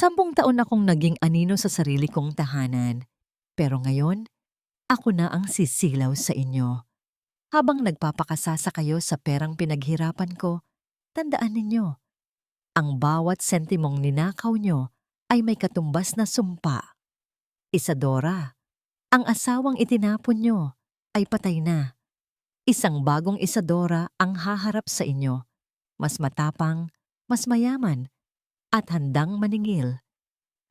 10 taon akong naging anino sa sarili kong tahanan. Pero ngayon, ako na ang sisilaw sa inyo. Habang nagpapakasasa kayo sa perang pinaghirapan ko, tandaan ninyo, ang bawat sentimong ninakaw nyo ay may katumbas na sumpa. Isadora, ang asawang itinapon nyo ay patay na. Isang bagong Isadora ang haharap sa inyo, mas matapang, mas mayaman, at handang maningil.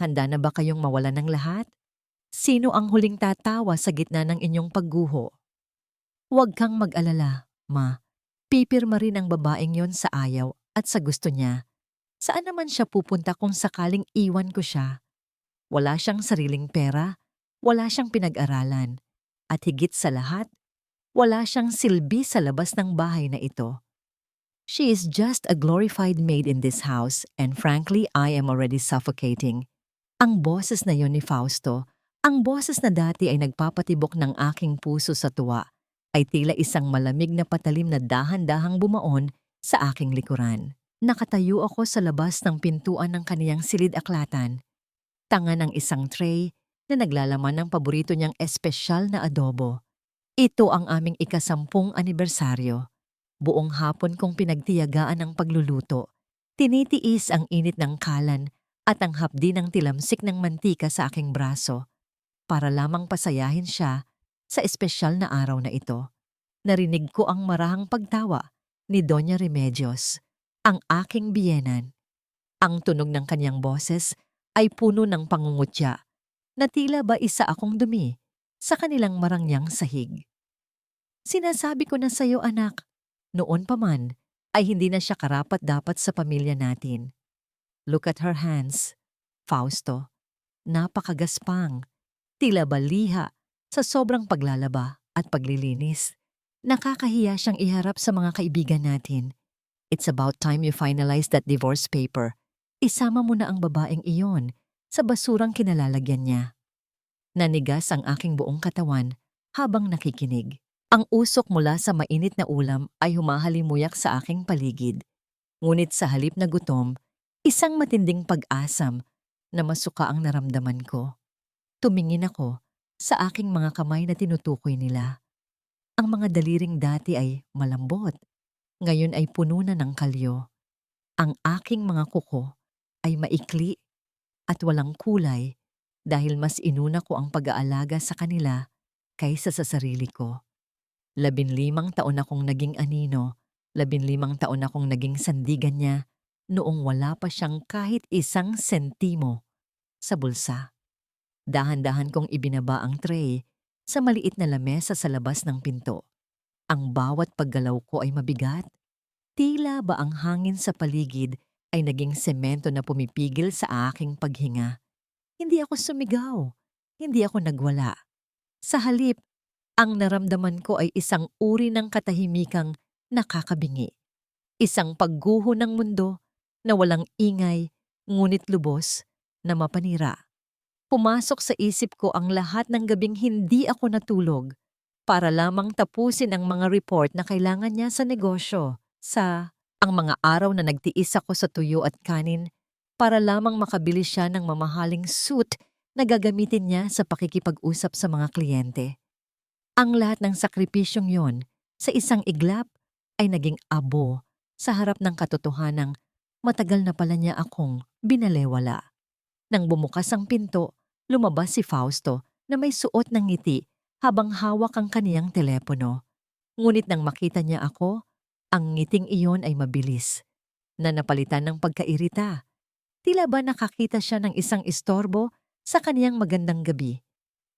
Handa na ba kayong mawalan ng lahat? Sino ang huling tatawa sa gitna ng inyong pagguho? Huwag kang mag-alala, ma. Pipirma rin ang babaeng yon sa ayaw at sa gusto niya. Saan naman siya pupunta kung sakaling iwan ko siya? Wala siyang sariling pera, wala siyang pinag-aralan, at higit sa lahat, wala siyang silbi sa labas ng bahay na ito. She is just a glorified maid in this house and frankly, I am already suffocating. Ang boses na yon ni Fausto, ang boses na dati ay nagpapatibok ng aking puso sa tuwa, ay tila isang malamig na patalim na dahan-dahang bumaon sa aking likuran. Nakatayo ako sa labas ng pintuan ng kaniyang silid-aklatan, tanga ng isang tray na naglalaman ng paborito niyang espesyal na adobo. Ito ang aming ika-10 anibersaryo. Buong hapon kong pinagtiyagaan ang pagluluto. Tinitiis ang init ng kalan at ang hapdi ng tilamsik ng mantika sa aking braso para lamang pasayahin siya sa espesyal na araw na ito. Narinig ko ang marahang pagtawa ni Doña Remedios, ang aking biyenan. Ang tunog ng kanyang boses ay puno ng pangungutya na tila ba isa akong dumi sa kanilang marangyang sahig. Sinasabi ko na sa iyo, anak, noon pa man ay hindi na siya karapat-dapat sa pamilya natin. Look at her hands, Fausto. Napakagaspang, tila baliha sa sobrang paglalaba at paglilinis. Nakakahiya siyang iharap sa mga kaibigan natin. It's about time you finalize that divorce paper. Isama mo na ang babaeng iyon sa basurang kinalalagyan niya. Nanigas ang aking buong katawan habang nakikinig. Ang usok mula sa mainit na ulam ay humahalimuyak sa aking paligid. Ngunit sa halip na gutom, isang matinding pag-asam na masuka ang naramdaman ko. Tumingin ako sa aking mga kamay na tinutukoy nila. Ang mga daliring dati ay malambot, ngayon ay puno na ng kalyo. Ang aking mga kuko ay maikli at walang kulay dahil mas inuna ko ang pag-aalaga sa kanila kaysa sa sarili ko. 15 taon akong naging anino, 15 taon akong naging sandigan niya noong wala pa siyang kahit isang sentimo sa bulsa. Dahan-dahan kong ibinaba ang tray sa maliit na lamesa sa labas ng pinto. Ang bawat paggalaw ko ay mabigat. Tila ba ang hangin sa paligid ay naging semento na pumipigil sa aking paghinga. Hindi ako sumigaw, hindi ako nagwala. Sa halip, ang naramdaman ko ay isang uri ng katahimikang nakakabingi. Isang pagguho ng mundo na walang ingay, ngunit lubos na mapanira. Pumasok sa isip ko ang lahat ng gabing hindi ako natulog para lamang tapusin ang mga report na kailangan niya sa negosyo. Ang mga araw na nagtiis ako sa tuyo at kanin para lamang makabili siya ng mamahaling suit na gagamitin niya sa pakikipag-usap sa mga kliyente. Ang lahat ng sakripisyong yon sa isang iglap ay naging abo sa harap ng katotohanang matagal na pala niya akong binalewala. Nang bumukas ang pinto, lumabas si Fausto na may suot ng ngiti habang hawak ang kaniyang telepono. Ngunit nang makita niya ako, ang ngiting iyon ay mabilis, na napalitan ng pagkairita. Tila ba nakakita siya ng isang istorbo sa kaniyang magandang gabi.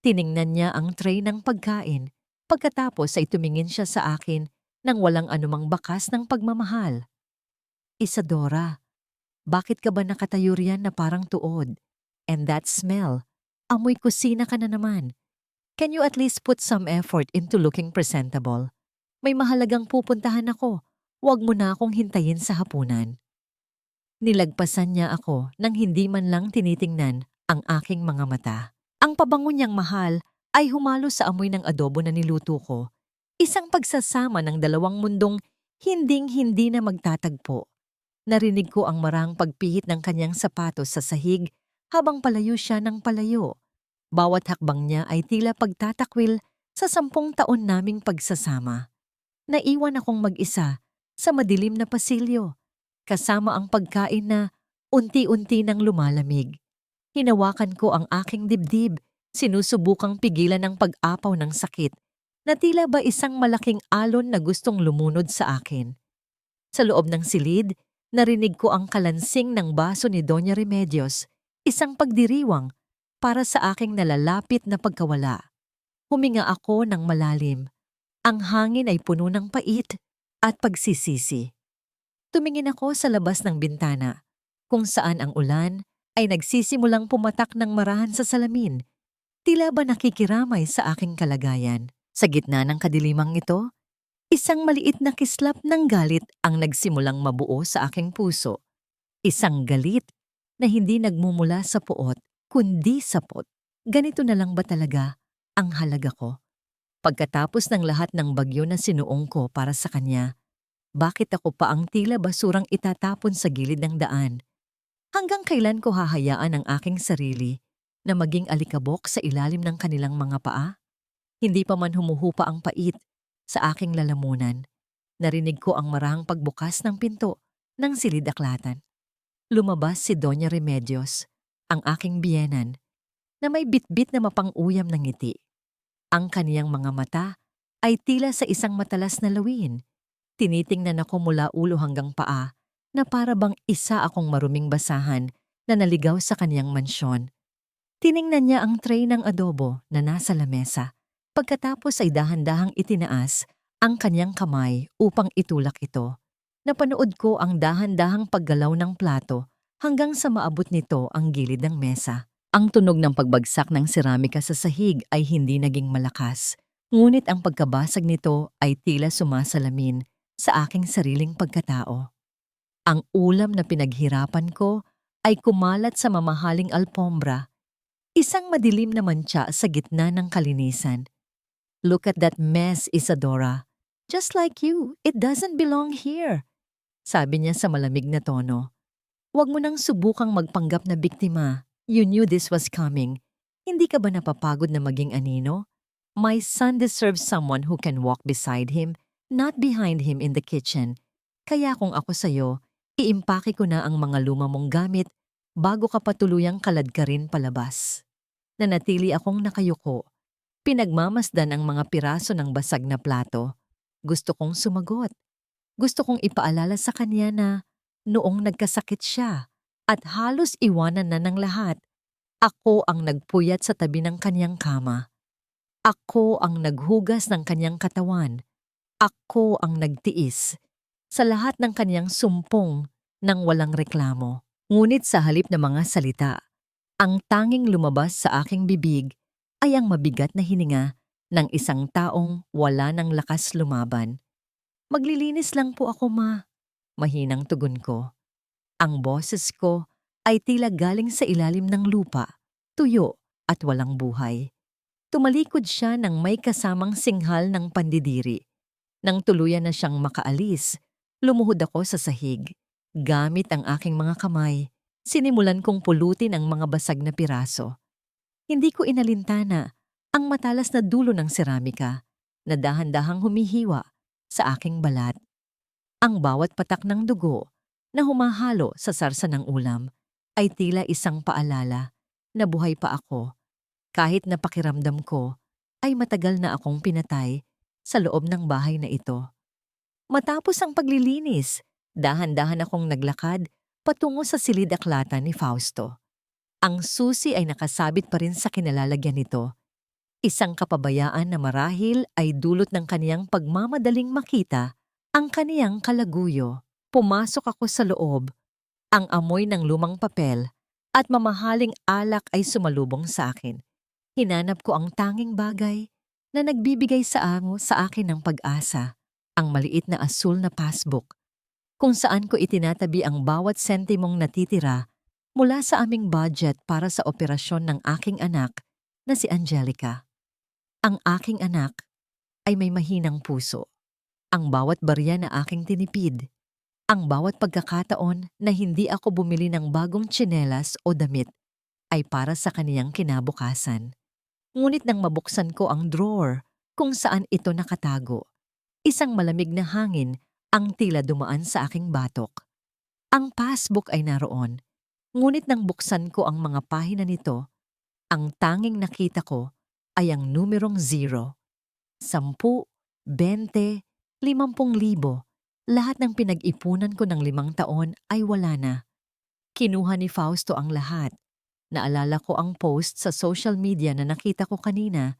Tiningnan niya ang tray ng pagkain, pagkatapos ay tumingin siya sa akin nang walang anumang bakas ng pagmamahal. Isadora, bakit ka ba nakatayo riyan na parang tuod? And that smell, amoy kusina ka na naman. Can you at least put some effort into looking presentable? May mahalagang pupuntahan ako, huwag mo na akong hintayin sa hapunan. Nilagpasan niya ako nang hindi man lang tinitingnan ang aking mga mata. Ang pabango niyang mahal ay humalo sa amoy ng adobo na niluto ko. Isang pagsasama ng dalawang mundong hinding-hindi na magtatagpo. Narinig ko ang marang pagpihit ng kanyang sapatos sa sahig habang palayo siya ng palayo. Bawat hakbang niya ay tila pagtatakwil sa 10 taon naming pagsasama. Naiwan akong mag-isa sa madilim na pasilyo, kasama ang pagkain na unti-unti nang lumalamig. Hinawakan ko ang aking dibdib, sinusubukang pigilan ang pag-apaw ng sakit, na tila ba isang malaking alon na gustong lumunod sa akin. Sa loob ng silid, narinig ko ang kalansing ng baso ni Doña Remedios, isang pagdiriwang para sa aking nalalapit na pagkawala. Huminga ako ng malalim. Ang hangin ay puno ng pait at pagsisisi. Tumingin ako sa labas ng bintana, kung saan ang ulan ay nagsisimulang pumatak ng marahan sa salamin. Tila ba nakikiramay sa aking kalagayan. Sa gitna ng kadilimang ito, isang maliit na kislap ng galit ang nagsimulang mabuo sa aking puso. Isang galit na hindi nagmumula sa puot, kundi sa pot. Ganito na lang ba talaga ang halaga ko? Pagkatapos ng lahat ng bagyo na sinuong ko para sa kanya, bakit ako pa ang tila basurang itatapon sa gilid ng daan? Hanggang kailan ko hahayaan ang aking sarili na maging alikabok sa ilalim ng kanilang mga paa? Hindi pa man humuhupa ang pait sa aking lalamunan, narinig ko ang marahang pagbukas ng pinto ng silid-aklatan. Lumabas si Doña Remedios, ang aking biyenan, na may bitbit na mapang-uyam ng ngiti. Ang kaniyang mga mata ay tila sa isang matalas na lawin. Tinitingnan ako mula ulo hanggang paa na para bang isa akong maruming basahan na naligaw sa kaniyang mansyon. Tiningnan niya ang tray ng adobo na nasa lamesa. Pagkatapos ay dahan-dahang itinaas ang kaniyang kamay upang itulak ito. Napanood ko ang dahan-dahang paggalaw ng plato hanggang sa maabot nito ang gilid ng mesa. Ang tunog ng pagbagsak ng seramika sa sahig ay hindi naging malakas, ngunit ang pagkabasag nito ay tila sumasalamin sa aking sariling pagkatao. Ang ulam na pinaghirapan ko ay kumalat sa mamahaling alpombra, isang madilim na mantsa sa gitna ng kalinisan. "Look at that mess, Isadora. Just like you, it doesn't belong here," sabi niya sa malamig na tono. "Huwag mo nang subukang magpanggap na biktima. You knew this was coming. Hindi ka ba napapagod na maging anino? My son deserves someone who can walk beside him, not behind him in the kitchen. Kaya kung ako sa'yo, iimpake ko na ang mga luma mong gamit bago ka patuluyang kaladkarin palabas." Nanatili akong nakayuko. Pinagmamasdan ang mga piraso ng basag na plato. Gusto kong sumagot. Gusto kong ipaalala sa kanya na noong nagkasakit siya at halos iwanan na ng lahat, ako ang nagpuyat sa tabi ng kanyang kama. Ako ang naghugas ng kanyang katawan. Ako ang nagtiis sa lahat ng kanyang sumpong nang walang reklamo. Ngunit sa halip na mga salita, ang tanging lumabas sa aking bibig ay ang mabigat na hininga ng isang taong wala ng lakas lumaban. "Maglilinis lang po ako, ma." Mahinang tugon ko. Ang boses ko ay tila galing sa ilalim ng lupa, tuyo at walang buhay. Tumalikod siya nang may kasamang singhal ng pandidiri. Nang tuluyan na siyang makaalis, lumuhod ako sa sahig. Gamit ang aking mga kamay, sinimulan kong pulutin ang mga basag na piraso. Hindi ko inalintana ang matalas na dulo ng seramika na dahan-dahang humihiwa sa aking balat. Ang bawat patak ng dugo na humahalo sa sarsa ng ulam ay tila isang paalala na buhay pa ako, kahit na pakiramdam ko ay matagal na akong pinatay sa loob ng bahay na ito. Matapos ang paglilinis, dahan-dahan akong naglakad patungo sa silid-aklatan ni Fausto. Ang susi ay nakasabit pa rin sa kinalalagyan nito. Isang kapabayaan na marahil ay dulot ng kaniyang pagmamadaling makita ang kaniyang kalaguyo. Pumasok ako sa loob. Ang amoy ng lumang papel at mamahaling alak ay sumalubong sa akin. Hinanap ko ang tanging bagay na nagbibigay sa akin ng pag-asa, ang maliit na asul na passbook, kung saan ko itinatabi ang bawat sentimong natitira mula sa aming budget para sa operasyon ng aking anak na si Angelica. Ang aking anak ay may mahinang puso. Ang bawat barya na aking tinipid, ang bawat pagkakataon na hindi ako bumili ng bagong tsinelas o damit, ay para sa kaniyang kinabukasan. Ngunit nang mabuksan ko ang drawer kung saan ito nakatago, isang malamig na hangin ang tila dumaan sa aking batok. Ang passbook ay naroon, ngunit nang buksan ko ang mga pahina nito, ang tanging nakita ko ay ang numerong 0, 10, 20, 50,000. Lahat ng pinag-ipunan ko ng 5 taon ay wala na. Kinuha ni Fausto ang lahat. Naalala ko ang post sa social media na nakita ko kanina,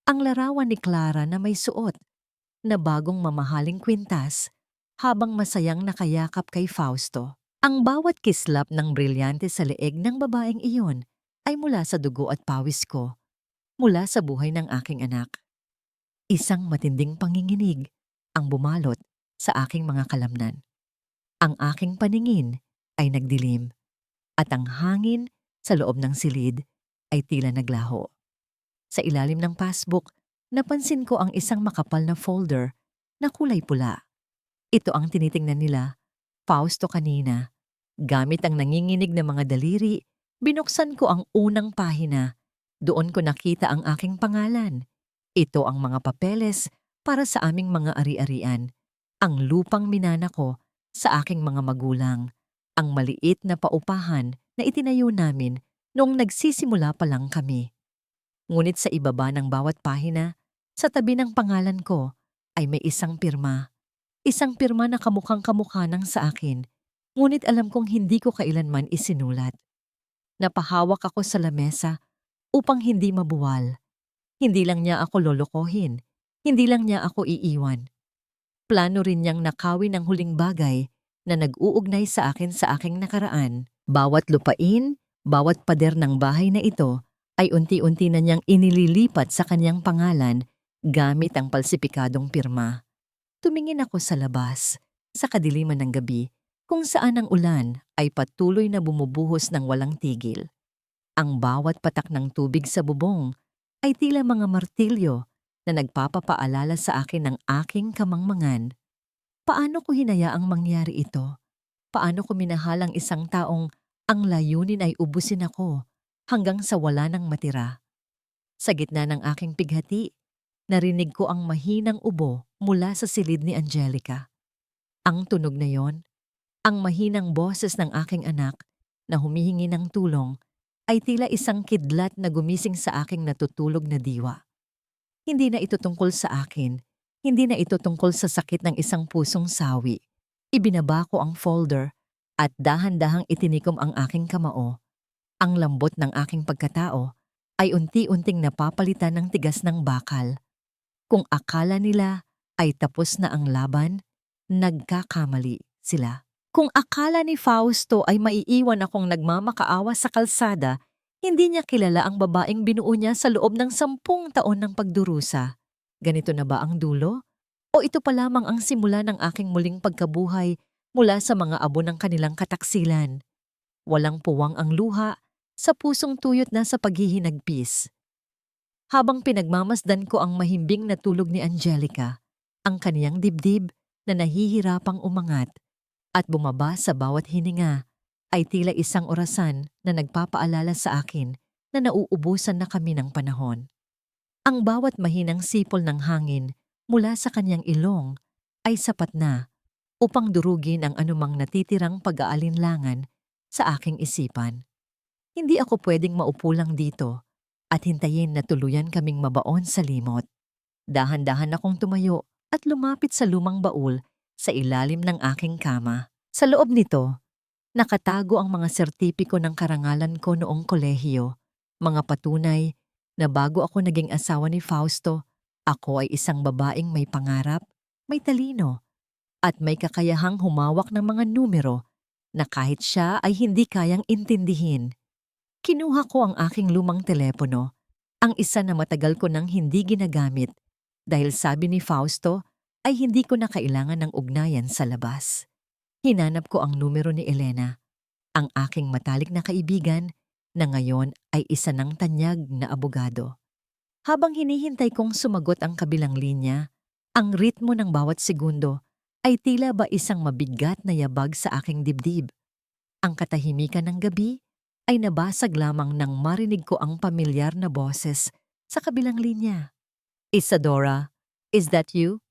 ang larawan ni Clara na may suot na bagong mamahaling kwintas habang masayang nakayakap kay Fausto. Ang bawat kislap ng brilyante sa leeg ng babaeng iyon ay mula sa dugo at pawis ko, mula sa buhay ng aking anak. Isang matinding panginginig ang bumalot sa aking mga kalamnan. Ang aking paningin ay nagdilim at ang hangin sa loob ng silid ay tila naglaho. Sa ilalim ng passbook, napansin ko ang isang makapal na folder na kulay pula. Ito ang tinitingnan nila, Fausto, kanina. Gamit ang nanginginig na mga daliri, binuksan ko ang unang pahina. Doon ko nakita ang aking pangalan. Ito ang mga papeles para sa aming mga ari-arian. Ang lupang minana ko sa aking mga magulang. Ang maliit na paupahan na itinayo namin noong nagsisimula pa lang kami. Ngunit sa ibaba ng bawat pahina, sa tabi ng pangalan ko, ay may isang pirma. Isang pirma na kamukhang-kamukha ng sa akin, ngunit alam kong hindi ko kailanman isinulat. Napahawak ako sa lamesa upang hindi mabuwal. Hindi lang niya ako lolokohin, hindi lang niya ako iiwan. Plano rin niyang nakawin ang huling bagay na nag-uugnay sa akin sa aking nakaraan. Bawat lupain, bawat pader ng bahay na ito ay unti-unti na niyang inililipat sa kanyang pangalan gamit ang palsipikadong pirma. Tumingin ako sa labas, sa kadiliman ng gabi, kung saan ang ulan ay patuloy na bumubuhos ng walang tigil. Ang bawat patak ng tubig sa bubong ay tila mga martilyo na nagpapapaalala sa akin ng aking kamangmangan. Paano ko hinayaang mangyari ito? Paano ko minahal ang isang taong ang layunin ay ubusin ako hanggang sa wala nang matira? Sa gitna ng aking pighati, narinig ko ang mahinang ubo mula sa silid ni Angelica. Ang tunog na yon, ang mahinang boses ng aking anak na humihingi ng tulong, ay tila isang kidlat na gumising sa aking natutulog na diwa. Hindi na ito tungkol sa akin, hindi na ito tungkol sa sakit ng isang pusong sawi. Ibinaba ko ang folder at dahan-dahang itinikom ang aking kamao. Ang lambot ng aking pagkatao ay unti-unting napapalitan ng tigas ng bakal. Kung akala nila ay tapos na ang laban, nagkakamali sila. Kung akala ni Fausto ay maiiwan akong nagmamakaawa sa kalsada, hindi niya kilala ang babaeng binuo niya sa loob ng 10 taon ng pagdurusa. Ganito na ba ang dulo? O ito pa lamang ang simula ng aking muling pagkabuhay mula sa mga abo ng kanilang kataksilan? Walang puwang ang luha, sa pusong tuyot na sa paghihinagpis. Habang pinagmamasdan ko ang mahimbing na tulog ni Angelica, ang kaniyang dibdib na nahihirapang umangat at bumaba sa bawat hininga ay tila isang orasan na nagpapaalala sa akin na nauubusan na kami ng panahon. Ang bawat mahinang sipol ng hangin mula sa kanyang ilong ay sapat na upang durugin ang anumang natitirang pag-aalinlangan sa aking isipan. Hindi ako pwedeng maupo lang dito at hintayin na tuluyan kaming mabaon sa limot. Dahan-dahan akong tumayo at lumapit sa lumang baul sa ilalim ng aking kama. Sa loob nito, nakatago ang mga sertipiko ng karangalan ko noong kolehiyo, mga patunay na bago ako naging asawa ni Fausto, ako ay isang babaeng may pangarap, may talino, at may kakayahang humawak ng mga numero na kahit siya ay hindi kayang intindihin. Kinuha ko ang aking lumang telepono, ang isa na matagal ko nang hindi ginagamit, dahil sabi ni Fausto ay hindi ko na kailangan ng ugnayan sa labas. Hinanap ko ang numero ni Elena, ang aking matalik na kaibigan na ngayon ay isa ng tanyag na abogado. Habang hinihintay kong sumagot ang kabilang linya, ang ritmo ng bawat segundo ay tila ba isang mabigat na yabag sa aking dibdib. Ang katahimikan ng gabi ay nabasag lamang nang marinig ko ang pamilyar na boses sa kabilang linya. Isadora, is that you?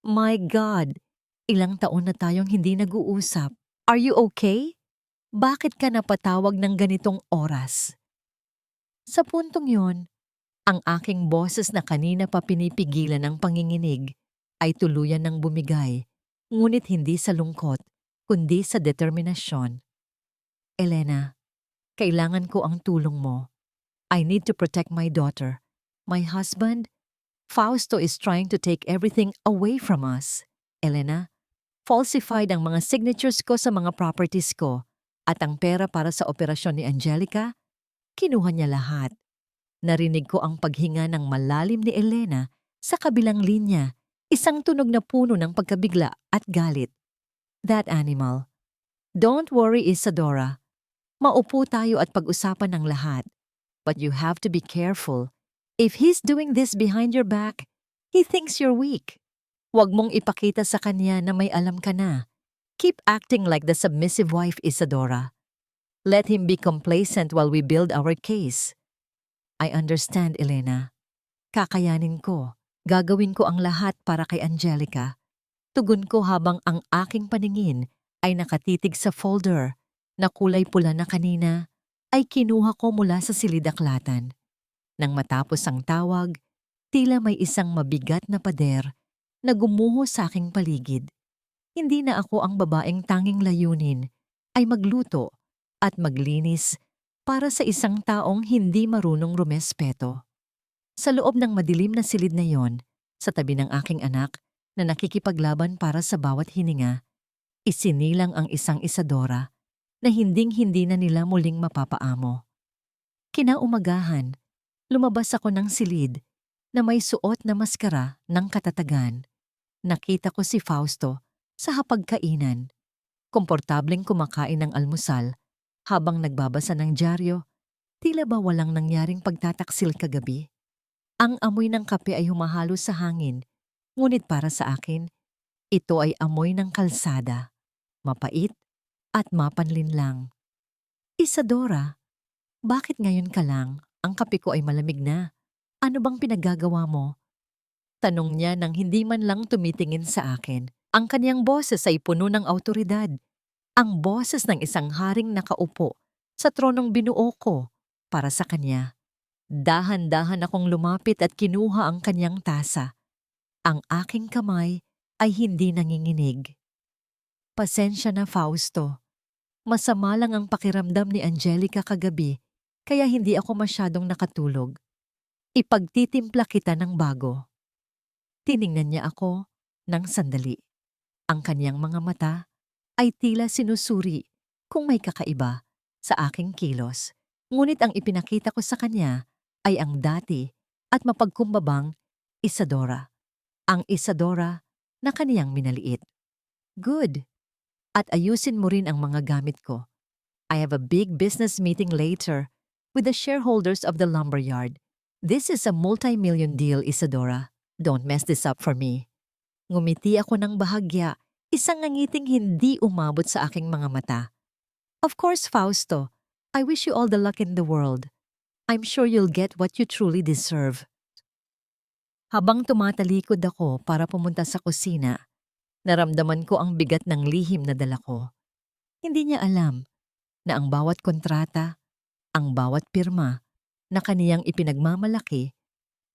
My God, ilang taon na tayong hindi nag-uusap. Are you okay? Bakit ka napatawag ng ganitong oras? Sa puntong yon, ang aking boses na kanina pa pinipigilan ng panginginig ay tuluyan ng bumigay, ngunit hindi sa lungkot, kundi sa determinasyon. Elena, kailangan ko ang tulong mo. I need to protect my daughter. My husband, Fausto, is trying to take everything away from us. Elena, falsified ang mga signatures ko sa mga properties ko at ang pera para sa operasyon ni Angelica, kinuha niya lahat. Narinig ko ang paghinga ng malalim ni Elena sa kabilang linya, isang tunog na puno ng pagkabigla at galit. That animal. Don't worry, Isadora. Maupo tayo at pag-usapan ng lahat. But you have to be careful. If he's doing this behind your back, he thinks you're weak. Huwag mong ipakita sa kanya na may alam ka na. Keep acting like the submissive wife, Isadora. Let him be complacent while we build our case. I understand, Elena. Kakayanin ko. Gagawin ko ang lahat para kay Angelica. Tugon ko habang ang aking paningin ay nakatitig sa folder na kulay pula na kanina ay kinuha ko mula sa silid-aklatan. Nang matapos ang tawag, tila may isang mabigat na pader na gumuho sa aking paligid. Hindi na ako ang babaeng tanging layunin ay magluto at maglinis para sa isang taong hindi marunong rumespeto. Sa loob ng madilim na silid na yon, sa tabi ng aking anak na nakikipaglaban para sa bawat hininga, isinilang ang isang Isadora na hinding-hindi na nila muling mapapaamo. Kinaumagahan, lumabas ako ng silid na may suot na maskara ng katatagan. Nakita ko si Fausto sa hapagkainan, komportableng kumakain ng almusal habang nagbabasa ng dyaryo, tila ba walang nangyaring pagtataksil kagabi. Ang amoy ng kape ay humahalo sa hangin, ngunit para sa akin, ito ay amoy ng kalsada, mapait at mapanlinlang. Isadora, bakit ngayon ka lang? Ang kape ko ay malamig na. Ano bang pinaggagawa mo? Tanong niya nang hindi man lang tumitingin sa akin. Ang kanyang boses ay puno ng awtoridad. Ang boses ng isang haring nakaupo sa tronong binuo ko para sa kanya. Dahan-dahan akong lumapit at kinuha ang kanyang tasa. Ang aking kamay ay hindi nanginginig. Pasensya na, Fausto. Masama lang ang pakiramdam ni Angelica kagabi, kaya hindi ako masyadong nakatulog. Ipagtitimpla kita ng bago. Tiningnan niya ako ng sandali. Ang kanyang mga mata ay tila sinusuri kung may kakaiba sa aking kilos. Ngunit ang ipinakita ko sa kanya ay ang dati at mapagkumbabang Isadora. Ang Isadora na kaniyang minaliit. Good. At ayusin mo rin ang mga gamit ko. I have a big business meeting later with the shareholders of the lumberyard. This is a multi-million deal, Isadora. Don't mess this up for me. Ngumiti ako ng bahagya, isang ngangiting hindi umabot sa aking mga mata. Of course, Fausto, I wish you all the luck in the world. I'm sure you'll get what you truly deserve. Habang tumatalikod ako para pumunta sa kusina, naramdaman ko ang bigat ng lihim na dala ko. Hindi niya alam na ang bawat kontrata, ang bawat pirma na kaniyang ipinagmamalaki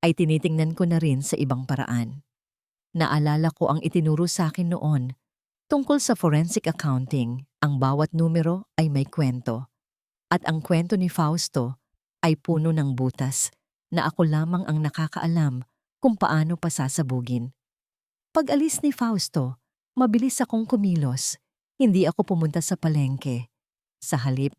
ay tinitingnan ko na rin sa ibang paraan. Naalala ko ang itinuro sa akin noon tungkol sa forensic accounting. Ang bawat numero ay may kwento. At ang kwento ni Fausto ay puno ng butas na ako lamang ang nakakaalam kung paano pasasabugin. Pag-alis ni Fausto, mabilis akong kumilos. Hindi ako pumunta sa palengke. Sa halip,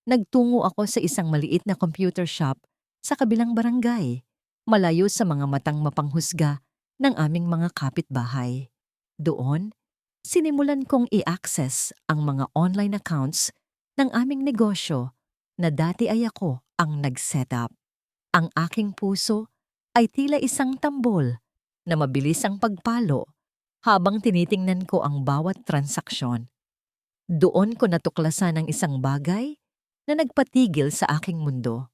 nagtungo ako sa isang maliit na computer shop sa kabilang barangay, malayo sa mga matang mapanghusga ng aming mga kapitbahay. Doon, sinimulan kong i-access ang mga online accounts ng aming negosyo na dati ay ako ang nag-set up. Ang aking puso ay tila isang tambol na mabilis ang pagpalo habang tinitingnan ko ang bawat transaksyon. Doon ko natuklasan ang isang bagay na nagpatigil sa aking mundo.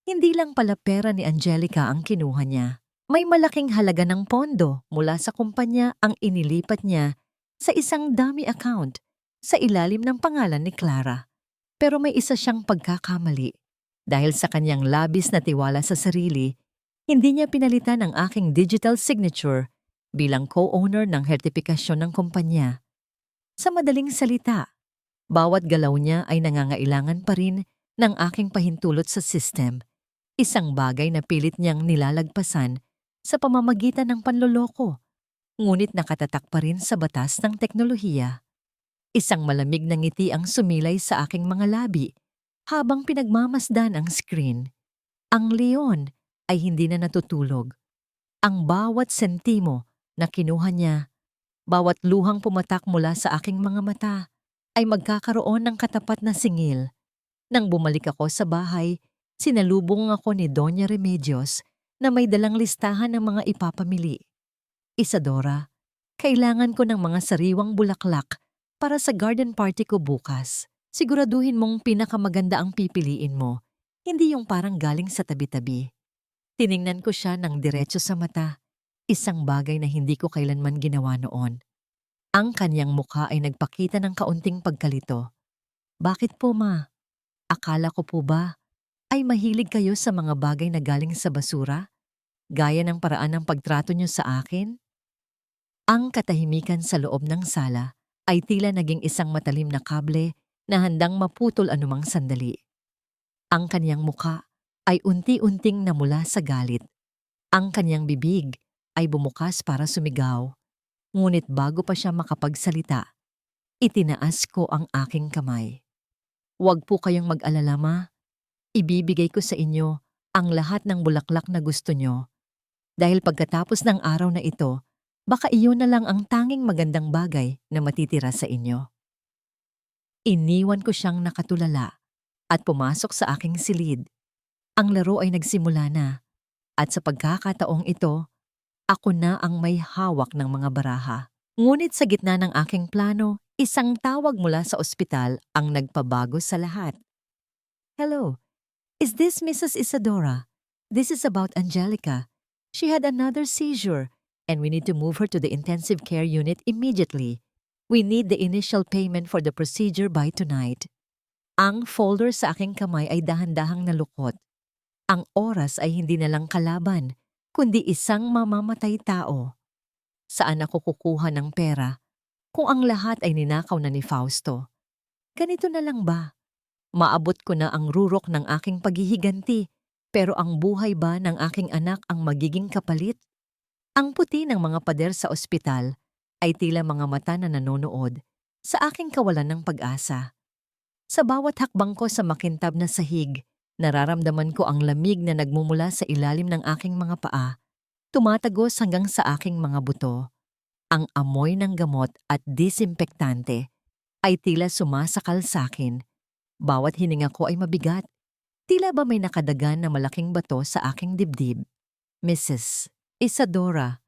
Hindi lang pala pera ni Angelica ang kinuha niya. May malaking halaga ng pondo mula sa kumpanya ang inilipat niya sa isang dummy account sa ilalim ng pangalan ni Clara. Pero may isa siyang pagkakamali. Dahil sa kanyang labis na tiwala sa sarili, hindi niya pinalitan ang aking digital signature bilang co-owner ng hertipikasyon ng kumpanya. Sa madaling salita, bawat galaw niya ay nangangailangan pa rin ng aking pahintulot sa system, isang bagay na pilit niyang nilalagpasan sa pamamagitan ng panloloko, ngunit nakatatak pa rin sa batas ng teknolohiya. Isang malamig na ngiti ang sumilay sa aking mga labi habang pinagmamasdan ang screen. Ang leon ay hindi na natutulog. Ang bawat sentimo na kinuha niya, bawat luhang pumatak mula sa aking mga mata, ay magkakaroon ng katapat na singil. Nang bumalik ako sa bahay, sinalubong ako ni Doña Remedios na may dalang listahan ng mga ipapamili. Isadora, kailangan ko ng mga sariwang bulaklak para sa garden party ko bukas. Siguraduhin mong pinakamaganda ang pipiliin mo, hindi yung parang galing sa tabi-tabi. Tiningnan ko siya ng diretso sa mata, isang bagay na hindi ko kailanman ginawa noon. Ang kanyang mukha ay nagpakita ng kaunting pagkalito. Bakit po, ma? Akala ko po ba ay mahilig kayo sa mga bagay na galing sa basura? Gaya ng paraan ng pagtrato niyo sa akin? Ang katahimikan sa loob ng sala ay tila naging isang matalim na kable na handang maputol anumang sandali. Ang kanyang muka ay unti-unting namula sa galit. Ang kanyang bibig ay bumukas para sumigaw. Ngunit bago pa siya makapagsalita, itinaas ko ang aking kamay. Huwag po kayong mag-alala, ma. Ibibigay ko sa inyo ang lahat ng bulaklak na gusto nyo. Dahil pagkatapos ng araw na ito, baka iyon na lang ang tanging magandang bagay na matitira sa inyo. Iniwan ko siyang nakatulala at pumasok sa aking silid. Ang laro ay nagsimula na at sa pagkakataong ito, ako na ang may hawak ng mga baraha. Ngunit sa gitna ng aking plano, isang tawag mula sa ospital ang nagpabago sa lahat. Hello, is this Mrs. Isadora? This is about Angelica. She had another seizure and we need to move her to the intensive care unit immediately. We need the initial payment for the procedure by tonight. Ang folder sa aking kamay ay dahan-dahang nalukot. Ang oras ay hindi na lang kalaban, kundi isang mamamatay tao. Saan ako kukuha ng pera kung ang lahat ay ninakaw na ni Fausto? Ganito na lang ba? Maabot ko na ang rurok ng aking paghihiganti, pero ang buhay ba ng aking anak ang magiging kapalit? Ang puti ng mga pader sa ospital ay tila mga mata na nanonood sa aking kawalan ng pag-asa. Sa bawat hakbang ko sa makintab na sahig, nararamdaman ko ang lamig na nagmumula sa ilalim ng aking mga paa, tumatagos hanggang sa aking mga buto. Ang amoy ng gamot at disinfektante ay tila sumasakal sa akin. Bawat hininga ko ay mabigat. Tila ba may nakadagan na malaking bato sa aking dibdib? Mrs. Isadora,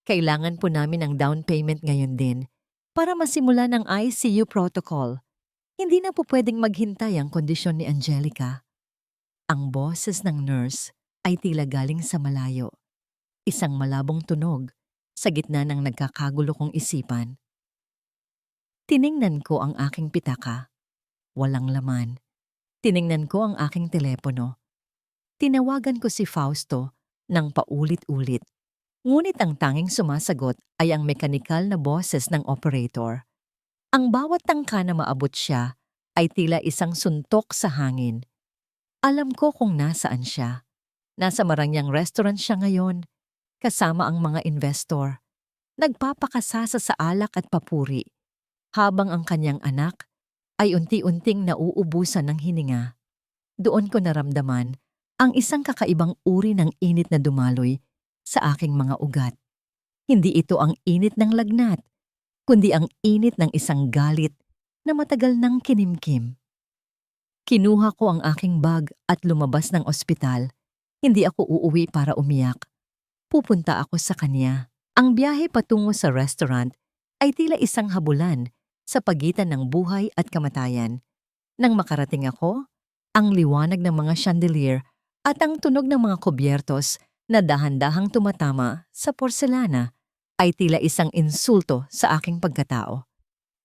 kailangan po namin ng down payment ngayon din para masimula ng ICU protocol. Hindi na po pwedeng maghintay ang kondisyon ni Angelica. Ang boses ng nurse ay tila galing sa malayo. Isang malabong tunog sa gitna ng nagkakagulo kong isipan. Tiningnan ko ang aking pitaka. Walang laman. Tiningnan ko ang aking telepono. Tinawagan ko si Fausto ng paulit-ulit. Ngunit ang tanging sumasagot ay ang mekanikal na boses ng operator. Ang bawat tangka na maabot siya ay tila isang suntok sa hangin. Alam ko kung nasaan siya. Nasa Marangyang restaurant siya ngayon, kasama ang mga investor. Nagpapakasasa sa alak at papuri, habang ang kanyang anak ay unti-unting nauubusan ng hininga. Doon ko naramdaman ang isang kakaibang uri ng init na dumaloy sa aking mga ugat. Hindi ito ang init ng lagnat, kundi ang init ng isang galit na matagal nang kinimkim. Kinuha ko ang aking bag at lumabas ng ospital. Hindi ako uuwi para umiyak. Pupunta ako sa kanya. Ang biyahe patungo sa restaurant ay tila isang habulan sa pagitan ng buhay at kamatayan. Nang makarating ako, Ang liwanag ng mga chandelier at ang tunog ng mga kubyertos na dahan-dahang tumatama sa porselana ay tila isang insulto sa aking pagkatao.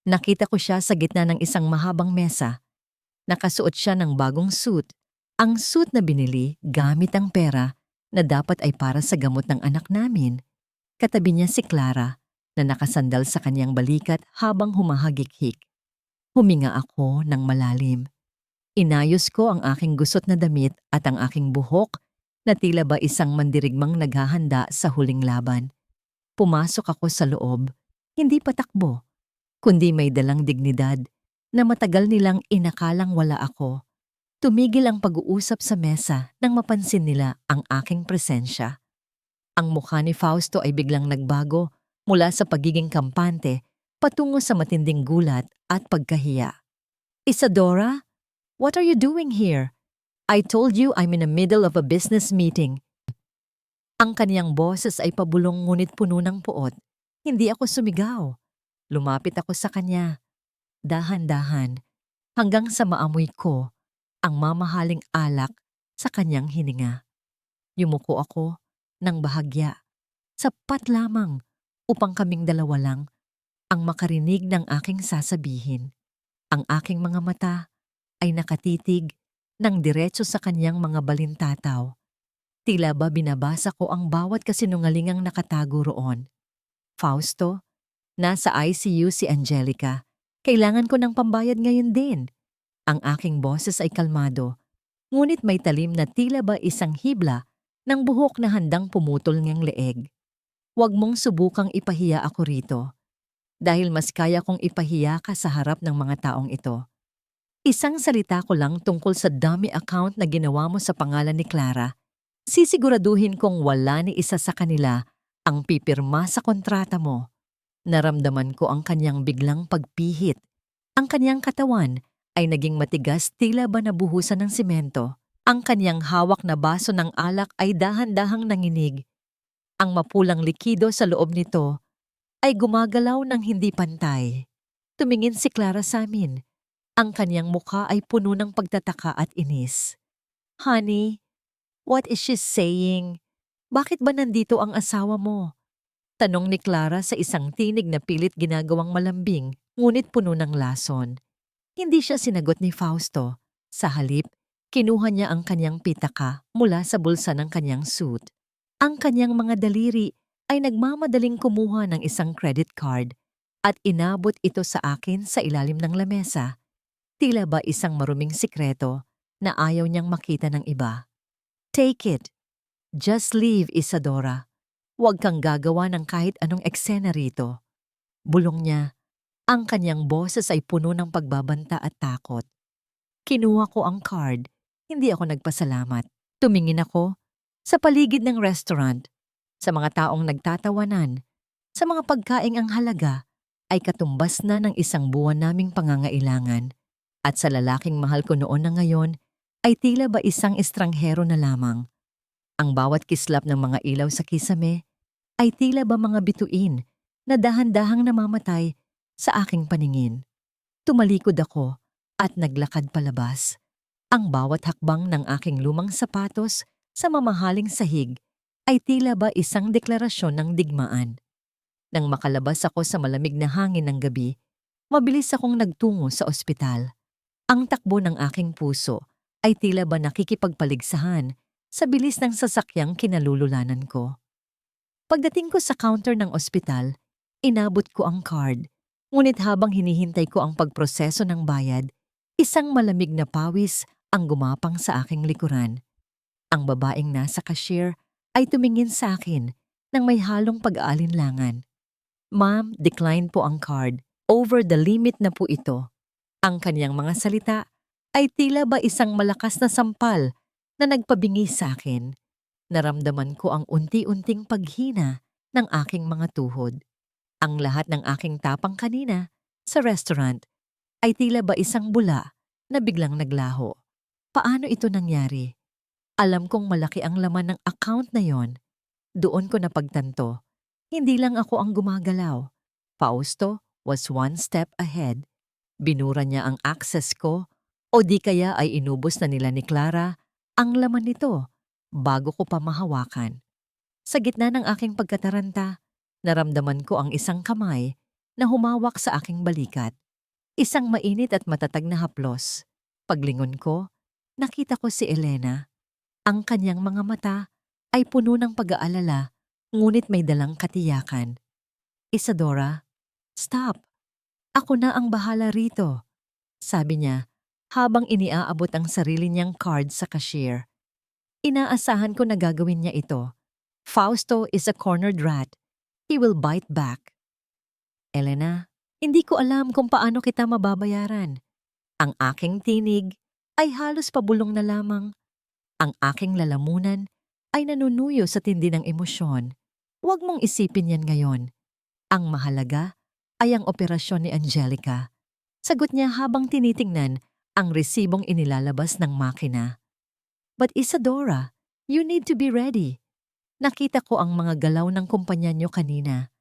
Nakita ko siya sa gitna ng isang mahabang mesa. Nakasuot siya ng bagong suit, ang suit na binili gamit ang pera na dapat ay para sa gamot ng anak namin. Katabi niya si Clara na nakasandal sa kanyang balikat habang humahagik-hik. Huminga ako ng malalim. Inayos ko ang aking gusot na damit at ang aking buhok na tila ba isang mandirigmang naghahanda sa huling laban. Pumasok ako sa loob, hindi patakbo, kundi may dalang dignidad na matagal nilang inakalang wala ako. Tumigil ang pag-uusap sa mesa nang mapansin nila ang aking presensya. Ang mukha ni Fausto ay biglang nagbago mula sa pagiging kampante patungo sa matinding gulat at pagkahiya. "Isadora, what are you doing here? I told you I'm in the middle of a business meeting." Ang kaniyang boses ay pabulong ngunit puno ng puot. Hindi ako sumigaw. Lumapit ako sa kanya, dahan-dahan, hanggang sa maamoy ko ang mamahaling alak sa kanyang hininga. Yumuko ako ng bahagya, sapat lamang upang kaming dalawa lang ang makarinig ng aking sasabihin. Ang aking mga mata ay nakatitig ng diretso sa kanyang mga balintataw. Tila ba binabasa ko ang bawat kasinungalingang nakatago roon. "Fausto, nasa ICU si Angelica. Kailangan ko ng pambayad ngayon din." Ang aking boses ay kalmado, ngunit may talim na tila ba isang hibla ng buhok na handang pumutol niyang leeg. "Huwag mong subukang ipahiya ako rito, dahil mas kaya kong ipahiya ka sa harap ng mga taong ito. Isang salita ko lang tungkol sa dummy account na ginawa mo sa pangalan ni Clara. Sisiguraduhin kong wala ni isa sa kanila ang pipirma sa kontrata mo." Naramdaman ko ang kanyang biglang pagpihit. Ang kanyang katawan ay naging matigas, tila ba nabuhusan ng simento. Ang kanyang hawak na baso ng alak ay dahan-dahang nanginig. Ang mapulang likido sa loob nito ay gumagalaw ng hindi pantay. Tumingin si Clara sa amin. Ang kanyang mukha ay puno ng pagtataka at inis. "Honey, what is she saying? Bakit ba nandito ang asawa mo?" Tanong ni Clara sa isang tinig na pilit ginagawang malambing, ngunit puno ng lason. Hindi siya sinagot ni Fausto. Sa halip, kinuha niya ang kanyang pitaka mula sa bulsa ng kanyang suit. Ang kanyang mga daliri ay nagmamadaling kumuha ng isang credit card at inabot ito sa akin sa ilalim ng lamesa. Tila ba isang maruming sikreto na ayaw niyang makita ng iba. "Take it. Just leave, Isadora. Huwag kang gagawa ng kahit anong eksena rito." Bulong niya. Ang kanyang boses ay puno ng pagbabanta at takot. Kinuha ko ang card. Hindi ako nagpasalamat. Tumingin ako sa paligid ng restaurant, sa mga taong nagtatawanan, sa mga pagkaing ang halaga ay katumbas na ng isang buwan naming pangangailangan, at sa lalaking mahal ko noon na ngayon ay tila ba isang estranghero na lamang. Ang bawat kislap ng mga ilaw sa kisame ay tila ba mga bituin na dahan-dahang namamatay sa aking paningin. Tumalikod ako at naglakad palabas. Ang bawat hakbang ng aking lumang sapatos sa mamahaling sahig ay tila ba isang deklarasyon ng digmaan. Nang makalabas ako sa malamig na hangin ng gabi, mabilis akong nagtungo sa ospital. Ang takbo ng aking puso ay tila ba nakikipagpaligsahan sa bilis ng sasakyang kinalululanan ko. Pagdating ko sa counter ng ospital, inabot ko ang card. Ngunit habang hinihintay ko ang pagproseso ng bayad, isang malamig na pawis ang gumapang sa aking likuran. Ang babaeng nasa cashier ay tumingin sa akin nang may halong pag-aalinlangan. "Ma'am, decline po ang card. Over the limit na po ito." Ang kanyang mga salita ay tila ba isang malakas na sampal na nagpabingi sa akin. Naramdaman ko ang unti-unting paghina ng aking mga tuhod. Ang lahat ng aking tapang kanina sa restaurant ay tila ba isang bula na biglang naglaho. Paano ito nangyari? Alam kong malaki ang laman ng account na yon. Doon ko napagtanto. Hindi lang ako ang gumagalaw. Fausto was one step ahead. Binura niya ang access ko O di kaya ay inubos na nila ni Clara ang laman nito bago ko pa mahawakan. Sa gitna ng aking pagkataranta, naramdaman ko ang isang kamay na humawak sa aking balikat. Isang mainit at matatag na haplos. Paglingon ko, nakita ko si Elena. Ang kanyang mga mata ay puno ng pag-aalala, ngunit may dalang katiyakan. Isadora, stop. Ako na ang bahala rito, sabi niya habang iniaabot ang sarili niyang card sa cashier. Inaasahan ko na gagawin niya ito. Fausto is a cornered rat. He will bite back. Elena, hindi ko alam kung paano kita mababayaran. Ang aking tinig ay halos pabulong na lamang. Ang aking lalamunan ay nanunuyo sa tindi ng emosyon. Huwag mong isipin yan ngayon. Ang mahalaga ay ang operasyon ni Angelica. Sagot niya habang tinitingnan ang resibong inilalabas ng makina. But Isadora, you need to be ready. Nakita ko ang mga galaw ng kumpanya niyo kanina.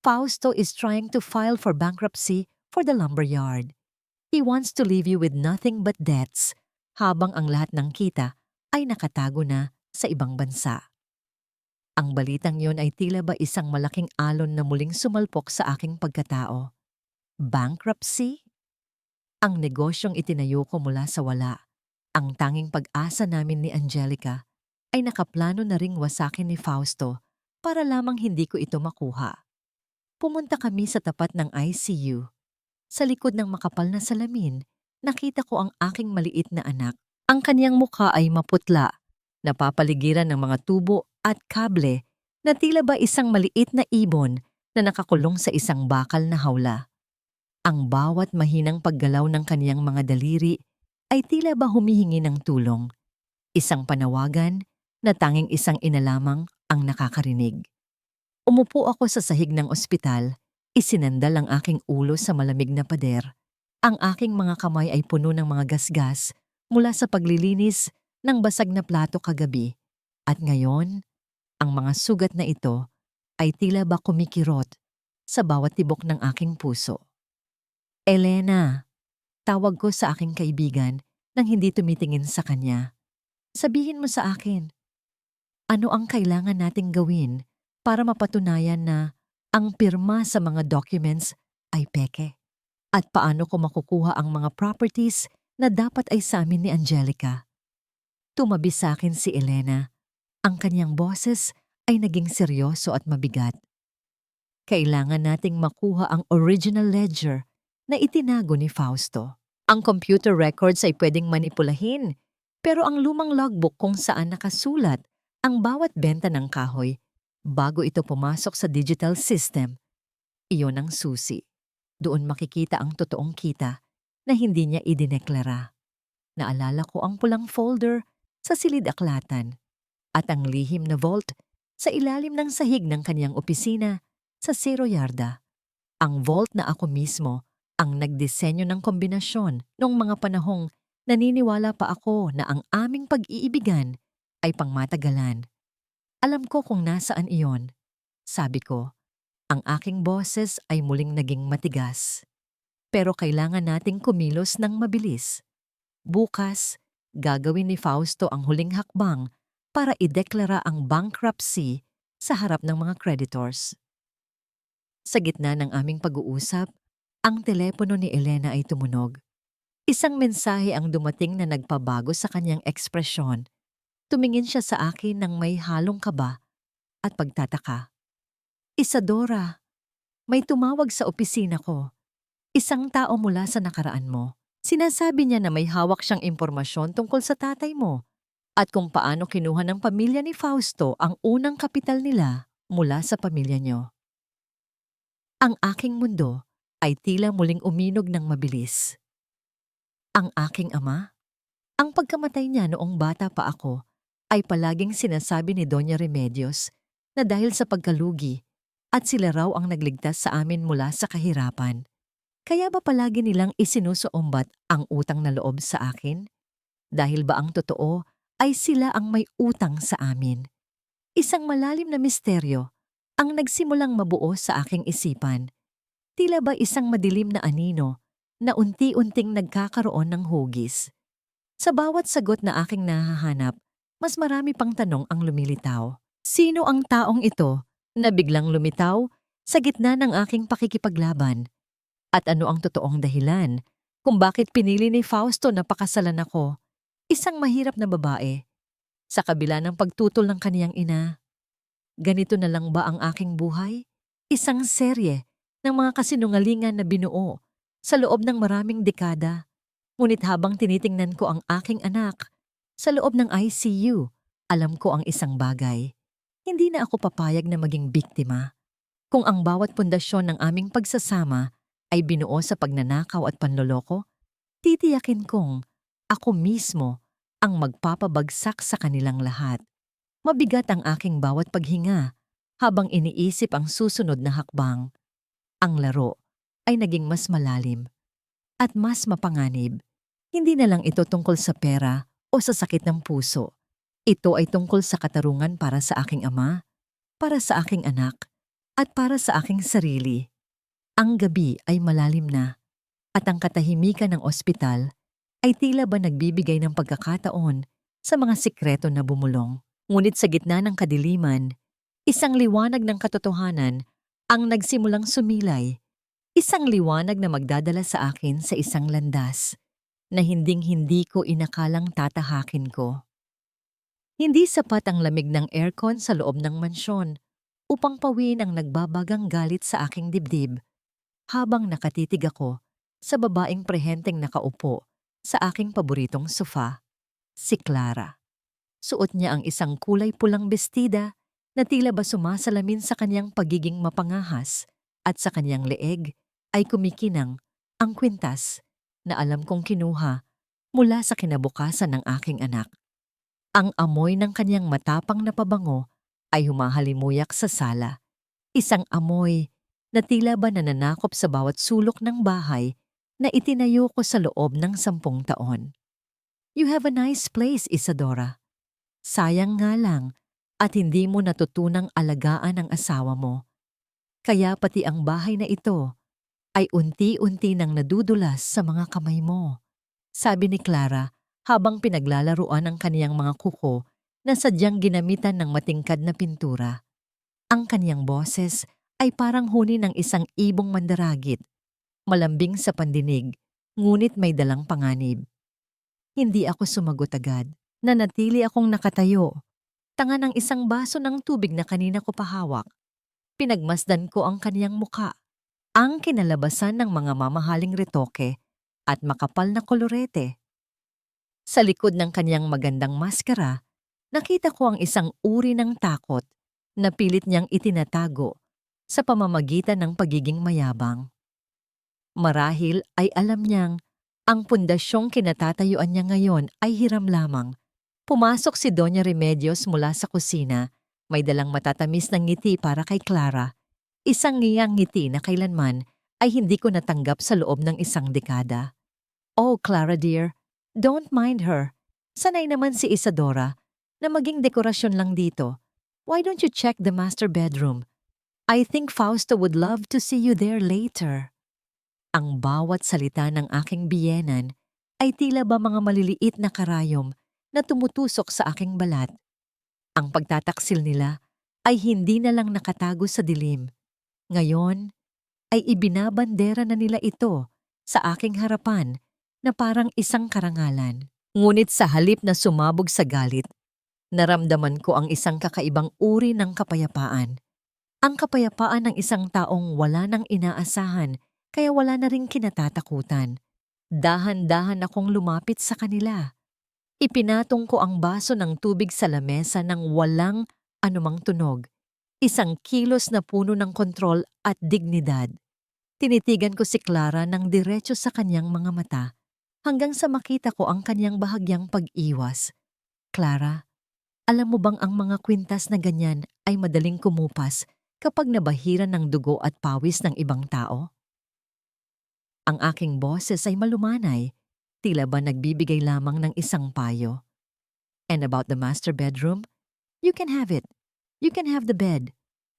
Fausto is trying to file for bankruptcy for the lumberyard. He wants to leave you with nothing but debts, habang ang lahat ng kita ay nakatago na sa ibang bansa. Ang balitang yon ay tila ba isang malaking alon na muling sumalpok sa aking pagkatao. Bankruptcy? Ang negosyong itinayo ko mula sa wala, ang tanging pag-asa namin ni Angelica, ay nakaplano na ring wasakin ni Fausto para lamang hindi ko ito makuha. Pumunta kami sa tapat ng ICU. Sa likod ng makapal na salamin, nakita ko ang aking maliit na anak. Ang kanyang mukha ay maputla, napapaligiran ng mga tubo at kable na tila ba isang maliit na ibon na nakakulong sa isang bakal na hawla. Ang bawat mahinang paggalaw ng kaniyang mga daliri ay tila ba humihingi ng tulong. Isang panawagan na tanging isang ina lamang ang nakakarinig. Umupo ako sa sahig ng ospital, isinandal ang aking ulo sa malamig na pader. Ang aking mga kamay ay puno ng mga gasgas mula sa paglilinis ng basag na plato kagabi. At ngayon, ang mga sugat na ito ay tila ba kumikirot sa bawat tibok ng aking puso. Elena, tawag ko sa aking kaibigan nang hindi tumitingin sa kanya. Sabihin mo sa akin, ano ang kailangan nating gawin para mapatunayan na ang pirma sa mga documents ay peke? At paano ko makukuha ang mga properties na dapat ay sa amin ni Angelica? Tumabi sa akin si Elena. Ang kanyang boses ay naging seryoso at mabigat. Kailangan nating makuha ang original ledger na itinago ni Fausto. Ang computer records ay pwedeng manipulahin, pero ang lumang logbook kung saan nakasulat ang bawat benta ng kahoy bago ito pumasok sa digital system, iyon ang susi. Doon makikita ang totoong kita na hindi niya idineklara. Naalala ko ang pulang folder sa silid-aklatan at ang lihim na vault sa ilalim ng sahig ng kanyang opisina sa Cerro Yarda. Ang vault na ako mismo ang nagdisenyo ng kombinasyon noong mga panahong naniniwala pa ako na ang aming pag-iibigan ay pangmatagalan. Alam ko kung nasaan iyon. Sabi ko, ang aking boses ay muling naging matigas. Pero kailangan nating kumilos ng mabilis. Bukas, gagawin ni Fausto ang huling hakbang para ideklara ang bankruptcy sa harap ng mga creditors. Sa gitna ng aming pag-uusap, ang telepono ni Elena ay tumunog. Isang mensahe ang dumating na nagpabago sa kanyang ekspresyon. Tumingin siya sa akin ng may halong kaba at pagtataka. Isadora, may tumawag sa opisina ko. Isang tao mula sa nakaraan mo. Sinasabi niya na may hawak siyang impormasyon tungkol sa tatay mo at kung paano kinuha ng pamilya ni Fausto ang unang kapital nila mula sa pamilya niyo. Ang aking mundo ay tila muling uminog ng mabilis. Ang aking ama? Ang pagkamatay niya noong bata pa ako ay palaging sinasabi ni Doña Remedios na dahil sa pagkalugi at sila raw ang nagligtas sa amin mula sa kahirapan. Kaya ba palagi nilang isinusuombat ang utang na loob sa akin? Dahil ba ang totoo ay sila ang may utang sa amin? Isang malalim na misteryo ang nagsimulang mabuo sa aking isipan. Tila ba isang madilim na anino na unti-unting nagkakaroon ng hugis. Sa bawat sagot na aking nahahanap, mas marami pang tanong ang lumilitaw. Sino ang taong ito na biglang lumitaw sa gitna ng aking pakikipaglaban? At ano ang totoong dahilan kung bakit pinili ni Fausto na pakasalan ako, isang mahirap na babae, sa kabila ng pagtutol ng kaniyang ina? Ganito na lang ba ang aking buhay? Isang serye ng mga kasinungalingan na binuo sa loob ng maraming dekada. Ngunit habang tinitingnan ko ang aking anak sa loob ng ICU, alam ko ang isang bagay. Hindi na ako papayag na maging biktima. Kung ang bawat pundasyon ng aming pagsasama ay binuo sa pagnanakaw at panloloko, titiyakin kong ako mismo ang magpapabagsak sa kanilang lahat. Mabigat ang aking bawat paghinga habang iniisip ang susunod na hakbang. Ang laro ay naging mas malalim at mas mapanganib. Hindi na lang ito tungkol sa pera o sa sakit ng puso. Ito ay tungkol sa katarungan para sa aking ama, para sa aking anak, at para sa aking sarili. Ang gabi ay malalim na at ang katahimikan ng ospital ay tila ba nagbibigay ng pagkakataon sa mga sikreto na bumulong. Ngunit sa gitna ng kadiliman, isang liwanag ng katotohanan ang nagsimulang sumilay. Isang liwanag na magdadala sa akin sa isang landas na hinding-hindi ko inakalang tatahakin ko. Hindi sapat ang lamig ng aircon sa loob ng mansyon upang pawin ang nagbabagang galit sa aking dibdib habang nakatitig ako sa babaeng prehenteng nakaupo sa aking paboritong sofa, si Clara. Suot niya ang isang kulay pulang bestida na tila ba sumasalamin sa kanyang pagiging mapangahas at sa kanyang leeg ay kumikinang ang kwintas na alam kong kinuha mula sa kinabukasan ng aking anak. Ang amoy ng kanyang matapang na pabango ay humahalimuyak sa sala. Isang amoy na tila ba nananakop sa bawat sulok ng bahay na itinayo ko sa loob ng 10 taon. You have a nice place, Isadora. Sayang nga lang at hindi mo natutunang alagaan ang asawa mo. Kaya pati ang bahay na ito ay unti-unti nang nadudulas sa mga kamay mo. Sabi ni Clara habang pinaglalaruan ang kaniyang mga kuko na sadyang ginamitan ng matingkad na pintura. Ang kaniyang boses ay parang huni ng isang ibong mandaragit, malambing sa pandinig, ngunit may dalang panganib. Hindi ako sumagot agad. Nanatili akong nakatayo, tanga ng isang baso ng tubig na kanina ko pahawak. Pinagmasdan ko ang kaniyang muka, ang kinalabasan ng mga mamahaling retoke at makapal na kolorete. Sa likod ng kaniyang magandang maskara, nakita ko ang isang uri ng takot na pilit niyang itinatago sa pamamagitan ng pagiging mayabang. Marahil ay alam niyang ang pundasyong kinatatayuan niya ngayon ay hiram lamang. Pumasok si Doña Remedios mula sa kusina, may dalang matatamis ng ngiti para kay Clara, isang ngiyang ngiti na kailanman ay hindi ko natanggap sa loob ng isang dekada. Oh, Clara dear, don't mind her. Sanay naman si Isadora na maging dekorasyon lang dito. Why don't you check the master bedroom? I think Fausto would love to see you there later. Ang bawat salita ng aking biyenan ay tila ba mga maliliit na karayom na tumutusok sa aking balat. Ang pagtataksil nila ay hindi na lang nakatago sa dilim. Ngayon ay ibinabandera na nila ito sa aking harapan na parang isang karangalan. Ngunit sa halip na sumabog sa galit, naramdaman ko ang isang kakaibang uri ng kapayapaan. Ang kapayapaan ng isang taong wala nang inaasahan kaya wala na ring kinatatakutan. Dahan-dahan akong lumapit sa kanila. Ipinatong ko ang baso ng tubig sa lamesa nang walang anumang tunog. Isang kilos na puno ng kontrol at dignidad. Tinitigan ko si Clara ng diretso sa kanyang mga mata hanggang sa makita ko ang kanyang bahagyang pag-iwas. Clara, alam mo bang ang mga kwintas na ganyan ay madaling kumupas kapag nabahiran ng dugo at pawis ng ibang tao? Ang aking boses ay malumanay, tila ba nagbibigay lamang ng isang payo. And about the master bedroom, you can have it. You can have the bed,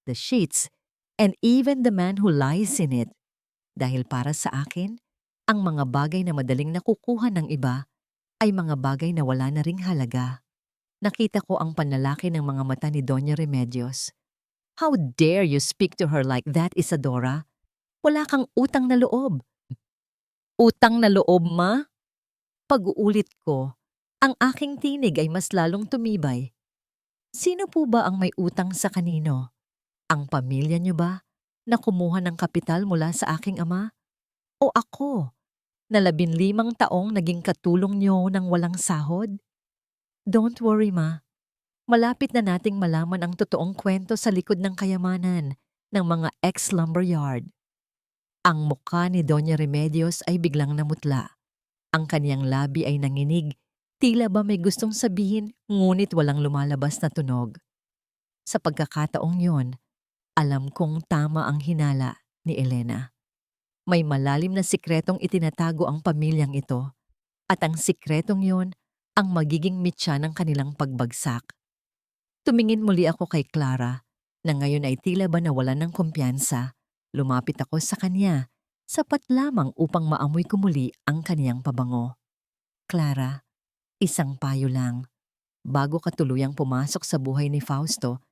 the sheets, and even the man who lies in it. Dahil para sa akin, Ang mga bagay na madaling nakukuha ng iba ay mga bagay na wala na ring halaga. Nakita ko ang panlalaki ng mga mata ni Doña Remedios. How dare you speak to her like that, Isadora? Wala kang utang na loob. Utang na loob, ma? Pag-uulit ko, ang aking tinig ay mas lalong tumibay. Sino po ba ang may utang sa kanino? Ang pamilya niyo ba na kumuha ng kapital mula sa aking ama? O ako na 15 taong naging katulong niyo ng walang sahod? Don't worry, ma. Malapit na nating malaman ang totoong kwento sa likod ng kayamanan ng mga ex-lumberyard. Ang mukha ni Doña Remedios ay biglang namutla. Ang kaniyang labi ay nanginig, tila ba may gustong sabihin ngunit walang lumalabas na tunog. Sa pagkakataong yon, alam kong tama ang hinala ni Elena. May malalim na sikretong itinatago ang pamilyang ito at ang sikretong yon ang magiging mitya ng kanilang pagbagsak. Tumingin muli ako kay Clara na ngayon ay tila ba nawalan ng kumpiyansa. Lumapit ako sa kanya, sapat lamang upang maamoy ko muli ang kaniyang pabango. Clara, isang payo lang. Bago ka tuluyang pumasok sa buhay ni Fausto,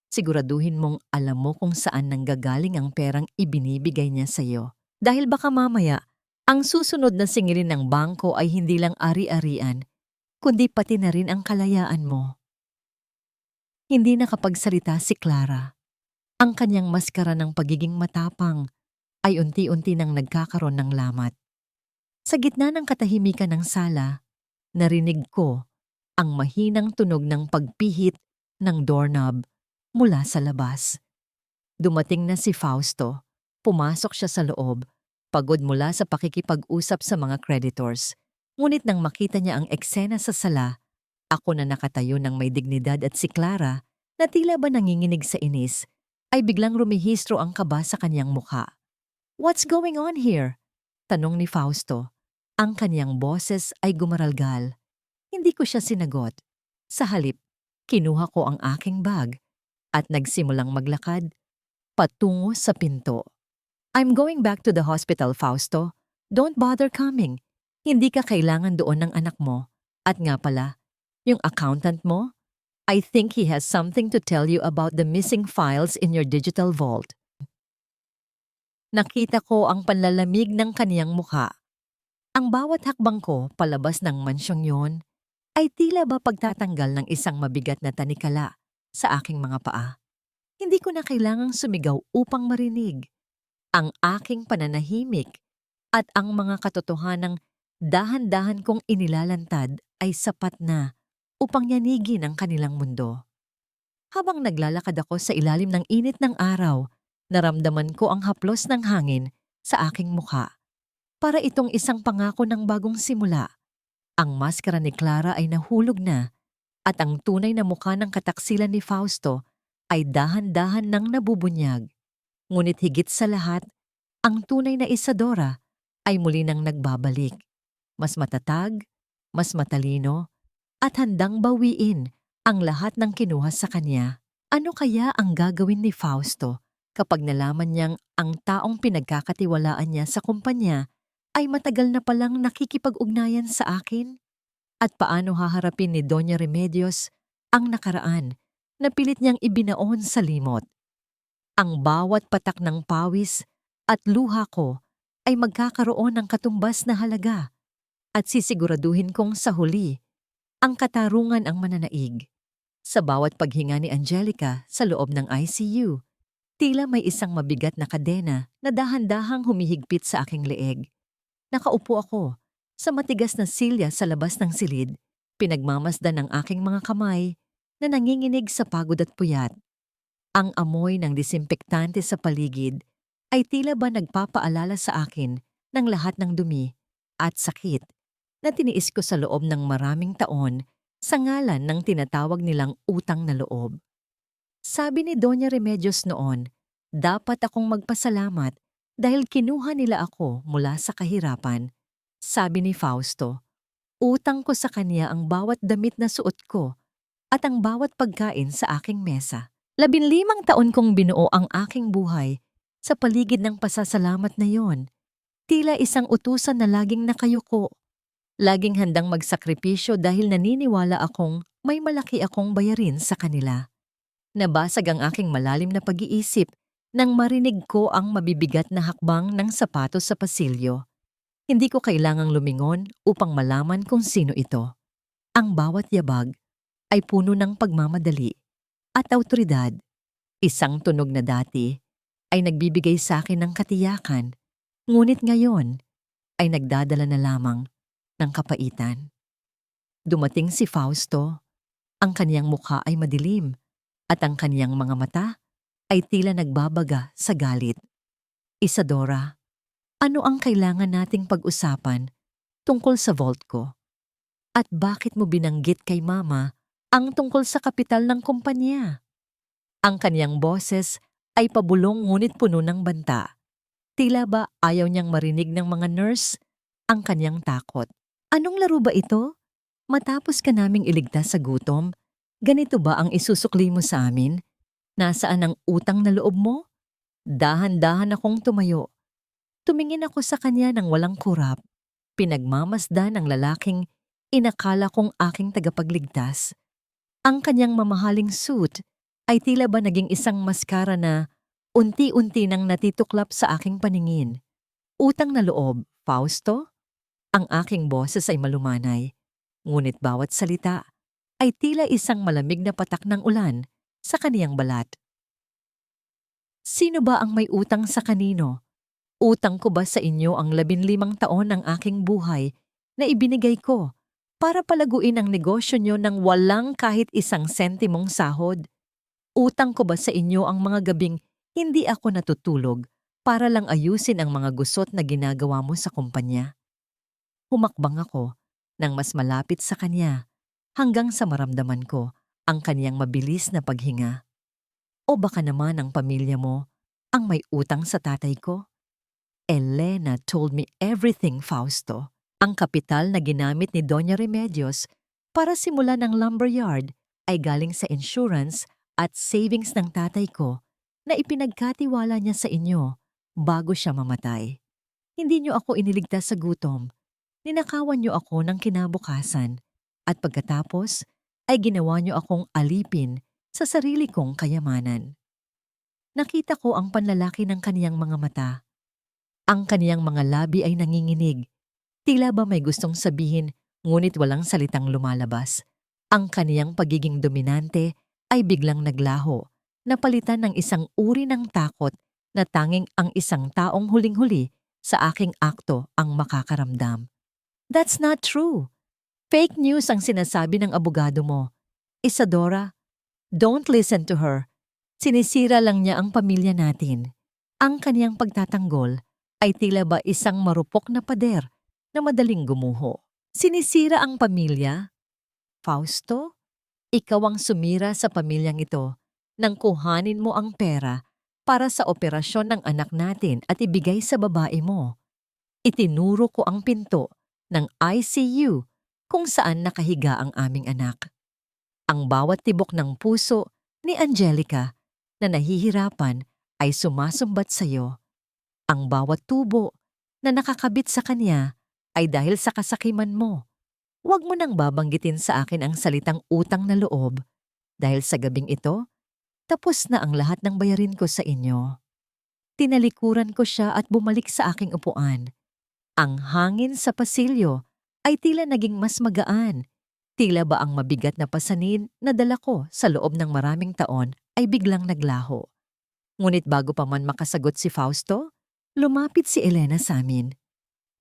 siguraduhin mong alam mo kung saan nanggagaling ang perang ibinibigay niya sa iyo. Dahil baka mamaya, ang susunod na singilin ng bangko ay hindi lang ari-arian, kundi pati na rin ang kalayaan mo. Hindi nakapagsalita si Clara. Ang kanyang maskara ng pagiging matapang ay unti-unti nang nagkakaroon ng lamat. Sa gitna ng katahimikan ng sala, narinig ko ang mahinang tunog ng pagpihit ng doorknob mula sa labas. Dumating na si Fausto. Pumasok siya sa loob, pagod mula sa pakikipag-usap sa mga creditors. Ngunit nang makita niya ang eksena sa sala, ako na nakatayo ng may dignidad at si Clara, na tila ba nanginginig sa inis, ay biglang rumihistro ang kaba sa kanyang mukha. "What's going on here?" tanong ni Fausto. Ang kanyang boses ay gumaralgal. Hindi ko siya sinagot. Sa halip, kinuha ko ang aking bag at nagsimulang maglakad patungo sa pinto. "I'm going back to the hospital, Fausto. Don't bother coming. Hindi ka kailangan doon ng anak mo. At nga pala, yung accountant mo, I think he has something to tell you about the missing files in your digital vault." Nakita ko ang panlalamig ng kaniyang mukha. Ang bawat hakbang ko palabas ng mansyong yon ay tila ba pagtatanggal ng isang mabigat na tanikala sa aking mga paa. Hindi ko na kailangang sumigaw upang marinig. Ang aking pananahimik at ang mga katotohanang dahan-dahan kong inilalantad ay sapat na upang yanigin ang kanilang mundo. Habang naglalakad ako sa ilalim ng init ng araw, naramdaman ko ang haplos ng hangin sa aking mukha. Para itong isang pangako ng bagong simula. Ang maskara ni Clara ay nahulog na at ang tunay na mukha ng kataksilan ni Fausto ay dahan-dahan nang nabubunyag. Ngunit higit sa lahat, ang tunay na Isadora ay muli nang nagbabalik. Mas matatag, mas matalino, at handang bawiin ang lahat ng kinuha sa kanya. Ano kaya ang gagawin ni Fausto kapag nalaman niyang ang taong pinagkakatiwalaan niya sa kumpanya ay matagal na palang nakikipag-ugnayan sa akin? At paano haharapin ni Doña Remedios ang nakaraan na pilit niyang ibinaon sa limot? Ang bawat patak ng pawis at luha ko ay magkakaroon ng katumbas na halaga at sisiguraduhin kong sa huli ang katarungan ang mananaig. Sa bawat paghinga ni Angelica sa loob ng ICU, tila may isang mabigat na kadena na dahan-dahang humihigpit sa aking leeg. Nakaupo ako sa matigas na silya sa labas ng silid, pinagmamasdan ng aking mga kamay na nanginginig sa pagod at puyat. Ang amoy ng disinfektante sa paligid ay tila ba nagpapaalala sa akin ng lahat ng dumi at sakit na tiniis ko sa loob ng maraming taon sa ngalan ng tinatawag nilang utang na loob. Sabi ni Doña Remedios noon, dapat akong magpasalamat dahil kinuha nila ako mula sa kahirapan. Sabi ni Fausto, utang ko sa kanya ang bawat damit na suot ko at ang bawat pagkain sa aking mesa. 15 taon kong binuo ang aking buhay sa paligid ng pasasalamat na yon. Tila isang utusan na laging nakayuko. Laging handang magsakripisyo dahil naniniwala akong may malaki akong bayarin sa kanila. Nabasag ang aking malalim na pag-iisip nang marinig ko ang mabibigat na hakbang ng sapatos sa pasilyo. Hindi ko kailangang lumingon upang malaman kung sino ito. Ang bawat yabag ay puno ng pagmamadali at awtoridad. Isang tunog na dati ay nagbibigay sa akin ng katiyakan, ngunit ngayon ay nagdadala na lamang ng kapaitan. Dumating si Fausto. Ang kaniyang mukha ay madilim at ang kaniyang mga mata ay tila nagbabaga sa galit. Isadora, ano ang kailangan nating pag-usapan tungkol sa vault ko? At bakit mo binanggit kay Mama ang tungkol sa kapital ng kumpanya? Ang kaniyang boses ay pabulong ngunit puno ng banta. Tila ba ayaw niyang marinig ng mga nurse ang kaniyang takot. Anong laro ba ito? Matapos ka naming iligtas sa gutom, ganito ba ang isusukli mo sa amin? Nasaan ang utang na loob mo? Dahan-dahan akong tumayo. Tumingin ako sa kanya ng walang kurap. Pinagmamasdan ng lalaking inakala kong aking tagapagligtas. Ang kanyang mamahaling suit ay tila ba naging isang maskara na unti-unti nang natituklap sa aking paningin. Utang na loob, Fausto? Ang aking boses ay malumanay, ngunit bawat salita ay tila isang malamig na patak ng ulan sa kaniyang balat. Sino ba ang may utang sa kanino? Utang ko ba sa inyo ang 15 taon ng aking buhay na ibinigay ko para palaguin ang negosyo nyo ng walang kahit isang sentimong sahod? Utang ko ba sa inyo ang mga gabing hindi ako natutulog para lang ayusin ang mga gusot na ginagawa mo sa kumpanya? Humakbang ako nang mas malapit sa kanya hanggang sa maramdaman ko ang kaniyang mabilis na paghinga. O baka naman ang pamilya mo ang may utang sa tatay ko? Elena told me everything, Fausto. Ang kapital na ginamit ni Doña Remedios para simulan ang lumberyard ay galing sa insurance at savings ng tatay ko na ipinagkatiwala niya sa inyo bago siya mamatay. Hindi niyo ako iniligtas sa gutom. Ninakawan niyo ako ng kinabukasan at pagkatapos ay ginawa niyo akong alipin sa sarili kong kayamanan. Nakita ko ang panlalaki ng kaniyang mga mata. Ang kaniyang mga labi ay nanginginig. Tila ba may gustong sabihin ngunit walang salitang lumalabas. Ang kaniyang pagiging dominante ay biglang naglaho, napalitan ng isang uri ng takot na tanging ang isang taong huling-huli sa aking akto ang makakaramdam. That's not true. Fake news ang sinasabi ng abogado mo. Isadora, don't listen to her. Sinisira lang niya ang pamilya natin. Ang kaniyang pagtatanggol ay tila ba isang marupok na pader na madaling gumuho. Sinisira ang pamilya? Fausto, ikaw ang sumira sa pamilyang ito nang kuhanin mo ang pera para sa operasyon ng anak natin at ibigay sa babae mo. Itinuro ko ang pinto ng ICU kung saan nakahiga ang aming anak. Ang bawat tibok ng puso ni Angelica na nahihirapan ay sumasumbat sa iyo. Ang bawat tubo na nakakabit sa kanya ay dahil sa kasakiman mo. Huwag mo nang babanggitin sa akin ang salitang utang na loob dahil sa gabing ito, tapos na ang lahat ng bayarin ko sa inyo. Tinalikuran ko siya at bumalik sa aking upuan. Ang hangin sa pasilyo ay tila naging mas magaan. Tila ba ang mabigat na pasanin na dala ko sa loob ng maraming taon ay biglang naglaho. Ngunit bago pa man makasagot si Fausto, lumapit si Elena sa amin.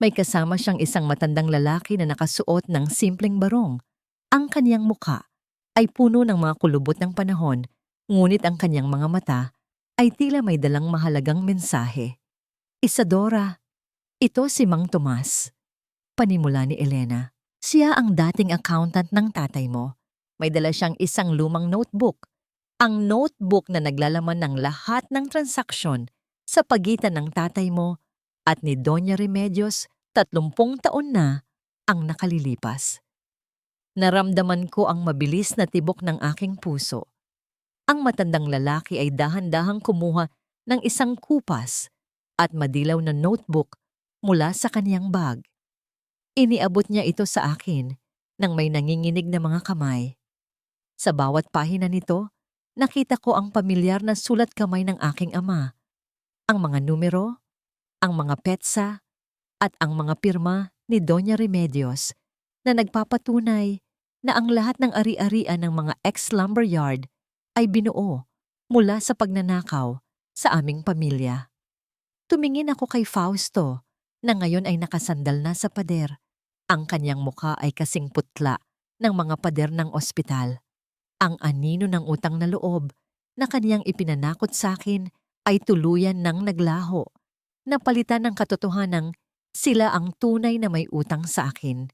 May kasama siyang isang matandang lalaki na nakasuot ng simpleng barong. Ang kaniyang muka ay puno ng mga kulubot ng panahon, ngunit ang kaniyang mga mata ay tila may dalang mahalagang mensahe. Isadora, ito si Mang Tomas. Panimula ni Elena. Siya ang dating accountant ng tatay mo. May dala siyang isang lumang notebook. Ang notebook na naglalaman ng lahat ng transaksyon sa pagitan ng tatay mo at ni Doña Remedios 30 taon na ang nakalilipas. Naramdaman ko ang mabilis na tibok ng aking puso. Ang matandang lalaki ay dahan-dahang kumuha ng isang kupas at madilaw na notebook mula sa kaniyang bag. Iniabot niya ito sa akin nang may nanginginig na mga kamay. Sa bawat pahina nito, nakita ko ang pamilyar na sulat kamay ng aking ama, ang mga numero, ang mga petsa, at ang mga pirma ni Doña Remedios na nagpapatunay na ang lahat ng ari-arian ng mga ex-lumberyard ay binuo mula sa pagnanakaw sa aming pamilya. Tumingin ako kay Fausto na ngayon ay nakasandal na sa pader. Ang kanyang mukha ay kasing putla ng mga pader ng ospital. Ang anino ng utang na loob na kaniyang ipinanakot sa akin ay tuluyan ng naglaho. Napalitan ng katotohanang sila ang tunay na may utang sa akin.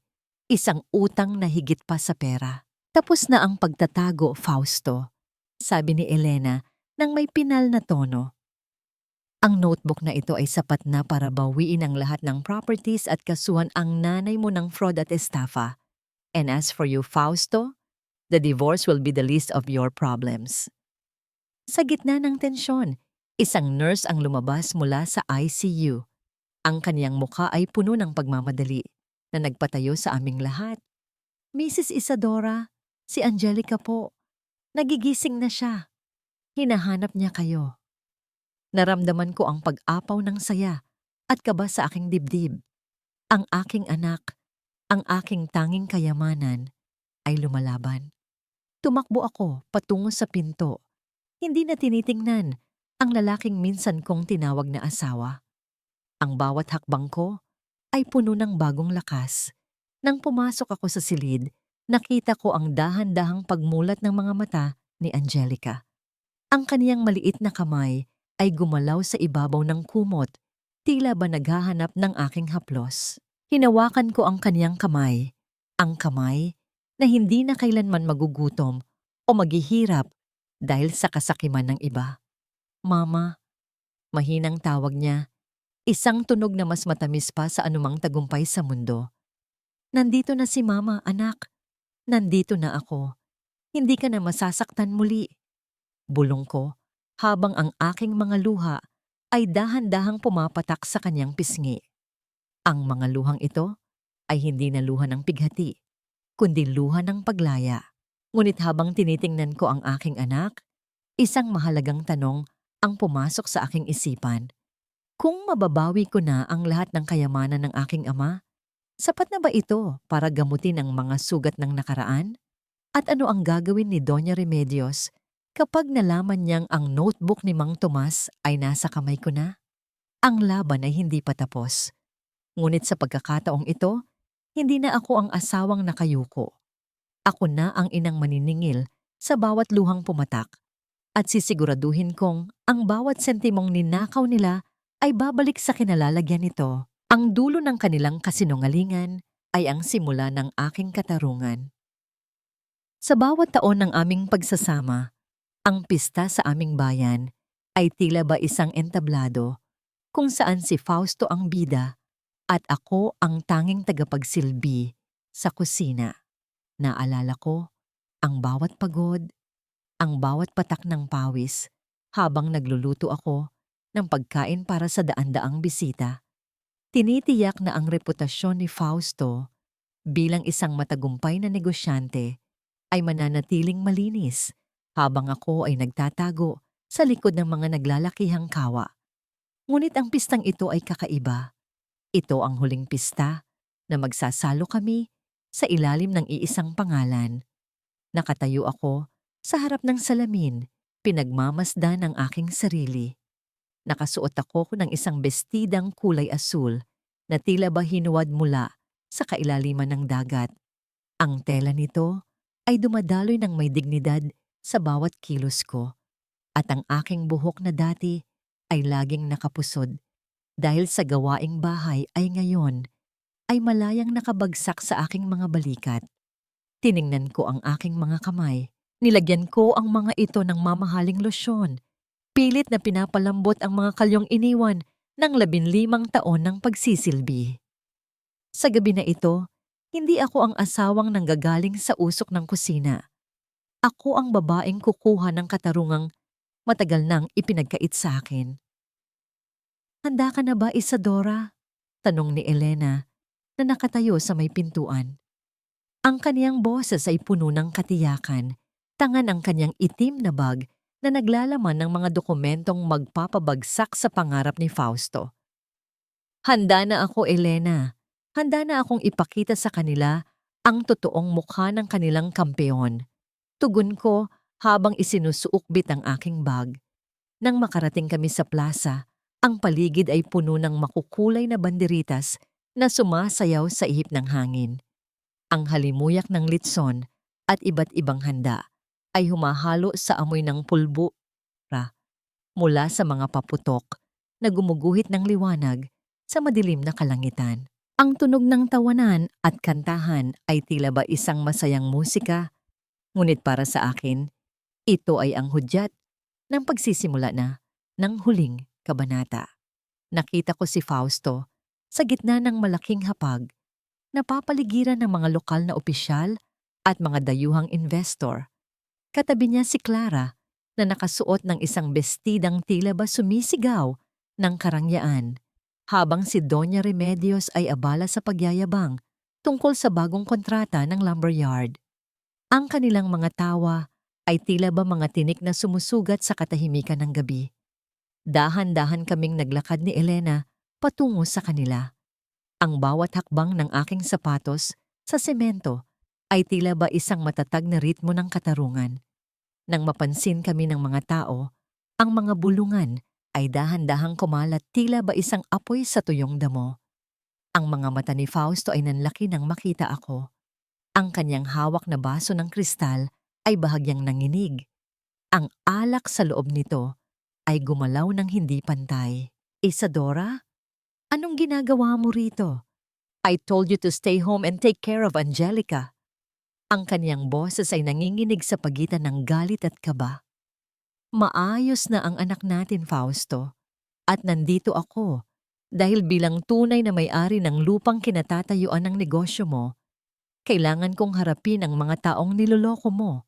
Isang utang na higit pa sa pera. Tapos na ang pagtatago, Fausto, sabi ni Elena nang may pinal na tono. Ang notebook na ito ay sapat na para bawiin ang lahat ng properties at kasuhan ang nanay mo ng fraud at estafa. And as for you, Fausto, the divorce will be the least of your problems. Sa gitna ng tensyon, isang nurse ang lumabas mula sa ICU. Ang kaniyang mukha ay puno ng pagmamadali na nagpatayo sa aming lahat. Mrs. Isadora, si Angelica po. Nagigising na siya. Hinahanap niya kayo. Naramdaman ko ang pag-apaw ng saya at kaba sa aking dibdib. Ang aking anak, ang aking tanging kayamanan, ay lumalaban. Tumakbo ako patungo sa pinto. Hindi na tinitingnan ang lalaking minsan kong tinawag na asawa. Ang bawat hakbang ko ay puno ng bagong lakas. Nang pumasok ako sa silid, nakita ko ang dahan-dahang pagmulat ng mga mata ni Angelica. Ang kaniyang maliit na kamay ay gumalaw sa ibabaw ng kumot, tila ba naghahanap ng aking haplos. Hinawakan ko ang kaniyang kamay, ang kamay na hindi na kailanman magugutom o maghihirap dahil sa kasakiman ng iba. Mama, mahinang tawag niya, isang tunog na mas matamis pa sa anumang tagumpay sa mundo. Nandito na si Mama, anak. Nandito na ako. Hindi ka na masasaktan muli. Bulong ko habang ang aking mga luha ay dahan-dahang pumapatak sa kanyang pisngi. Ang mga luhang ito ay hindi na luha ng pighati, kundi luha ng paglaya. Ngunit habang tinitingnan ko ang aking anak, isang mahalagang tanong ang pumasok sa aking isipan. Kung mababawi ko na ang lahat ng kayamanan ng aking ama, sapat na ba ito para gamutin ang mga sugat ng nakaraan? At ano ang gagawin ni Doña Remedios kapag nalaman niyang ang notebook ni Mang Tomas ay nasa kamay ko na? Ang laban ay hindi pa tapos. Ngunit sa pagkakataong ito, hindi na ako ang asawang nakayuko. Ako na ang inang maniningil sa bawat luhang pumatak at sisiguraduhin kong ang bawat sentimong ninakaw nila ay babalik sa kinalalagyan nito. Ang dulo ng kanilang kasinungalingan ay ang simula ng aking katarungan. Sa bawat taon ng aming pagsasama, ang pista sa aming bayan ay tila ba isang entablado kung saan si Fausto ang bida at ako ang tanging tagapagsilbi sa kusina. Naalala ko ang bawat pagod, ang bawat patak ng pawis habang nagluluto ako ng pagkain para sa daan-daang bisita. Tinitiyak na ang reputasyon ni Fausto bilang isang matagumpay na negosyante ay mananatiling malinis habang ako ay nagtatago sa likod ng mga naglalakihang kawa. Ngunit ang pistang ito ay kakaiba. Ito ang huling pista na magsasalo kami sa ilalim ng iisang pangalan. Nakatayo ako sa harap ng salamin, pinagmamasdan ang aking sarili. Nakasuot ako ng isang bestidang kulay asul na tila ba hinuwad mula sa kailaliman ng dagat. Ang tela nito ay dumadaloy ng may dignidad sa bawat kilos ko at ang aking buhok na dati ay laging nakapusod dahil sa gawaing bahay ay ngayon ay malayang nakabagsak sa aking mga balikat. Tiningnan ko ang aking mga kamay. Nilagyan ko ang mga ito ng mamahaling losyon. Pilit na pinapalambot ang mga kalyong iniwan ng 15 taon ng pagsisilbi. Sa gabi na ito, hindi ako ang asawang nanggagaling sa usok ng kusina. Ako ang babaeng kukuha ng katarungang matagal nang ipinagkait sa akin. Handa ka na ba, Isadora? Tanong ni Elena na nakatayo sa may pintuan. Ang kaniyang boses ay puno ng katiyakan. Tangan ang kanyang itim na bag na naglalaman ng mga dokumentong magpapabagsak sa pangarap ni Fausto. Handa na ako, Elena. Handa na akong ipakita sa kanila ang totoong mukha ng kanilang kampeon. Tugon ko habang isinusuukbit ang aking bag. Nang makarating kami sa plaza, ang paligid ay puno ng makukulay na banderitas na sumasayaw sa ihip ng hangin. Ang halimuyak ng litson at iba't ibang handa ay humahalo sa amoy ng pulbura mula sa mga paputok na gumuguhit ng liwanag sa madilim na kalangitan. Ang tunog ng tawanan at kantahan ay tila ba isang masayang musika, ngunit para sa akin, ito ay ang hudyat ng pagsisimula na ng huling kabanata. Nakita ko si Fausto sa gitna ng malaking hapag, napapaligiran ng mga lokal na opisyal at mga dayuhang investor. Katabi niya si Clara na nakasuot ng isang bestidang tila ba sumisigaw ng karangyaan, habang si Doña Remedios ay abala sa pagyayabang tungkol sa bagong kontrata ng lumberyard. Ang kanilang mga tawa ay tila ba mga tinik na sumusugat sa katahimikan ng gabi. Dahan-dahan kaming naglakad ni Elena patungo sa kanila. Ang bawat hakbang ng aking sapatos sa semento ay tila ba isang matatag na ritmo ng katarungan. Nang mapansin kami ng mga tao, ang mga bulungan ay dahan-dahang kumalat tila ba isang apoy sa tuyong damo. Ang mga mata ni Fausto ay nanlaki nang makita ako. Ang kanyang hawak na baso ng kristal ay bahagyang nanginig. Ang alak sa loob nito ay gumalaw ng hindi pantay. Isadora, anong ginagawa mo rito? I told you to stay home and take care of Angelica. Ang kaniyang boses ay nanginginig sa pagitan ng galit at kaba. Maayos na ang anak natin, Fausto. At nandito ako dahil bilang tunay na may-ari ng lupang kinatatayuan ng negosyo mo, kailangan kong harapin ang mga taong niloloko mo.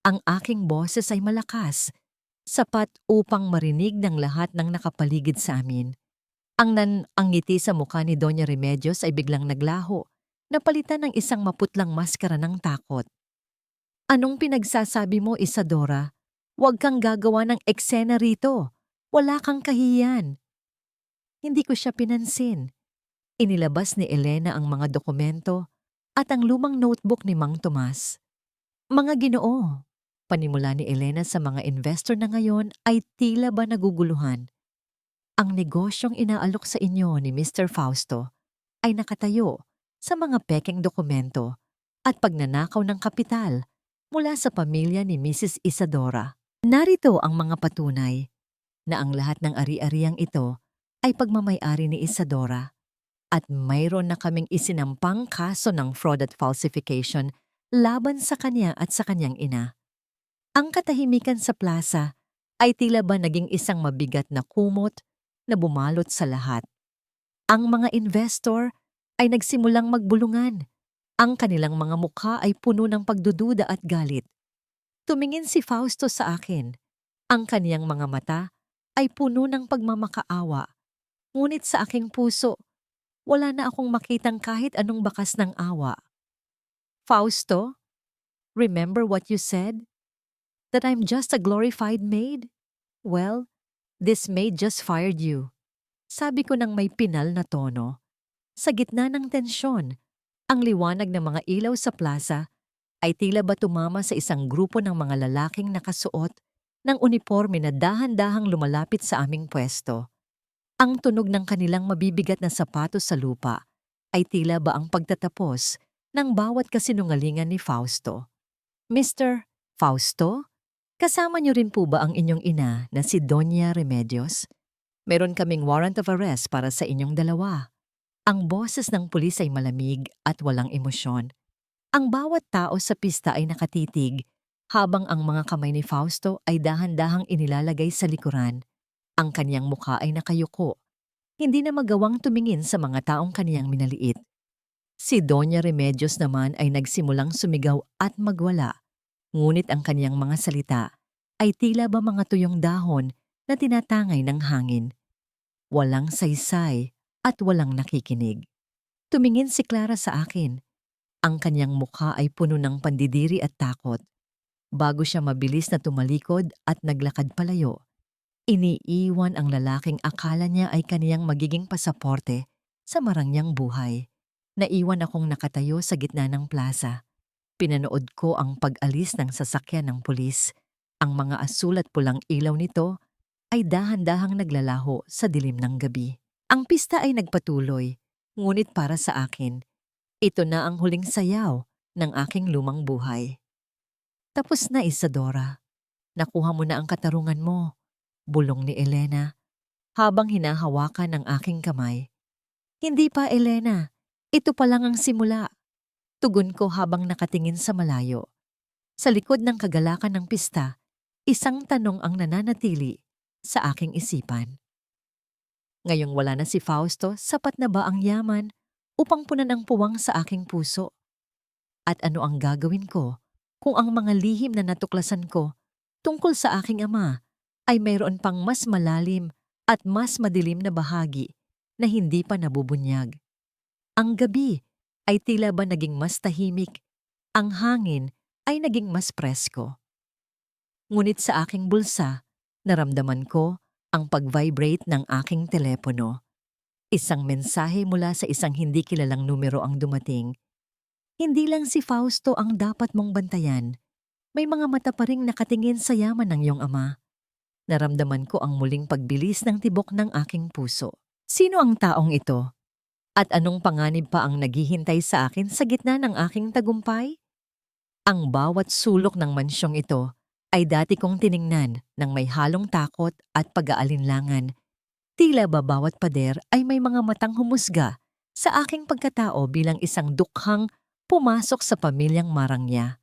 Ang aking boses ay malakas, sapat upang marinig ng lahat ng nakapaligid sa amin. Ang ngiti sa mukha ni Doña Remedios ay biglang naglaho, napalitan ng isang maputlang maskara ng takot. Anong pinagsasabi mo, Isadora? Huwag kang gagawa ng eksena rito. Wala kang kahiyan. Hindi ko siya pinansin. Inilabas ni Elena ang mga dokumento at ang lumang notebook ni Mang Tomas. Mga Ginoo, panimula ni Elena sa mga investor na ngayon ay tila ba naguguluhan. Ang negosyong inaalok sa inyo ni Mr. Fausto ay nakatayo sa mga pekeng dokumento at pagnanakaw ng kapital mula sa pamilya ni Mrs. Isadora. Narito ang mga patunay na ang lahat ng ari-ariang ito ay pagmamay-ari ni Isadora at mayroon na kaming isinampang kaso ng fraud at falsification laban sa kanya at sa kanyang ina. Ang katahimikan sa plaza ay tila ba naging isang mabigat na kumot na bumalot sa lahat. Ang mga investor ay nagsimulang magbulungan. Ang kanilang mga mukha ay puno ng pagdududa at galit. Tumingin si Fausto sa akin. Ang kaniyang mga mata ay puno ng pagmamakaawa. Ngunit sa aking puso, wala na akong makitang kahit anong bakas ng awa. Fausto, remember what you said? That I'm just a glorified maid? Well, this maid just fired you. Sabi ko ng may pinal na tono. Sa gitna ng tensyon, ang liwanag ng mga ilaw sa plaza ay tila ba tumama sa isang grupo ng mga lalaking nakasuot ng uniforme na dahan-dahang lumalapit sa aming pwesto. Ang tunog ng kanilang mabibigat na sapatos sa lupa ay tila ba ang pagtatapos ng bawat kasinungalingan ni Fausto. Mr. Fausto, kasama niyo rin po ba ang inyong ina na si Doña Remedios? Meron kaming warrant of arrest para sa inyong dalawa. Ang boses ng pulis ay malamig at walang emosyon. Ang bawat tao sa pista ay nakatitig, habang ang mga kamay ni Fausto ay dahan-dahang inilalagay sa likuran. Ang kaniyang mukha ay nakayuko. Hindi na magawang tumingin sa mga taong kaniyang minaliit. Si Doña Remedios naman ay nagsimulang sumigaw at magwala. Ngunit ang kaniyang mga salita ay tila ba mga tuyong dahon na tinatangay ng hangin. Walang saysay at walang nakikinig. Tumingin si Clara sa akin. Ang kanyang mukha ay puno ng pandidiri at takot. Bago siya mabilis na tumalikod at naglakad palayo, iniiwan ang lalaking akala niya ay kaniyang magiging pasaporte sa marangyang buhay. Naiwan akong nakatayo sa gitna ng plaza. Pinanood ko ang pag-alis ng sasakyan ng pulis. Ang mga asul at pulang ilaw nito ay dahan-dahang naglalaho sa dilim ng gabi. Ang pista ay nagpatuloy, ngunit para sa akin, ito na ang huling sayaw ng aking lumang buhay. Tapos na, Isadora. Nakuha mo na ang katarungan mo, bulong ni Elena habang hinahawakan ang aking kamay. Hindi pa, Elena. Ito pa lang ang simula. Tugon ko habang nakatingin sa malayo. Sa likod ng kagalakan ng pista, isang tanong ang nananatili sa aking isipan. Ngayong wala na si Fausto, sapat na ba ang yaman upang punan ang puwang sa aking puso? At ano ang gagawin ko kung ang mga lihim na natuklasan ko tungkol sa aking ama ay mayroon pang mas malalim at mas madilim na bahagi na hindi pa nabubunyag? Ang gabi ay tila ba naging mas tahimik, ang hangin ay naging mas presko. Ngunit sa aking bulsa, naramdaman ko ang pag-vibrate ng aking telepono. Isang mensahe mula sa isang hindi kilalang numero ang dumating. Hindi lang si Fausto ang dapat mong bantayan. May mga mata pa ring nakatingin sa yaman ng iyong ama. Naramdaman ko ang muling pagbilis ng tibok ng aking puso. Sino ang taong ito? At anong panganib pa ang naghihintay sa akin sa gitna ng aking tagumpay? Ang bawat sulok ng mansyong ito ay dati kong tiningnan ng may halong takot at pag-aalinlangan. Tila ba bawat pader ay may mga matang humusga sa aking pagkatao bilang isang dukhang pumasok sa pamilyang marangya.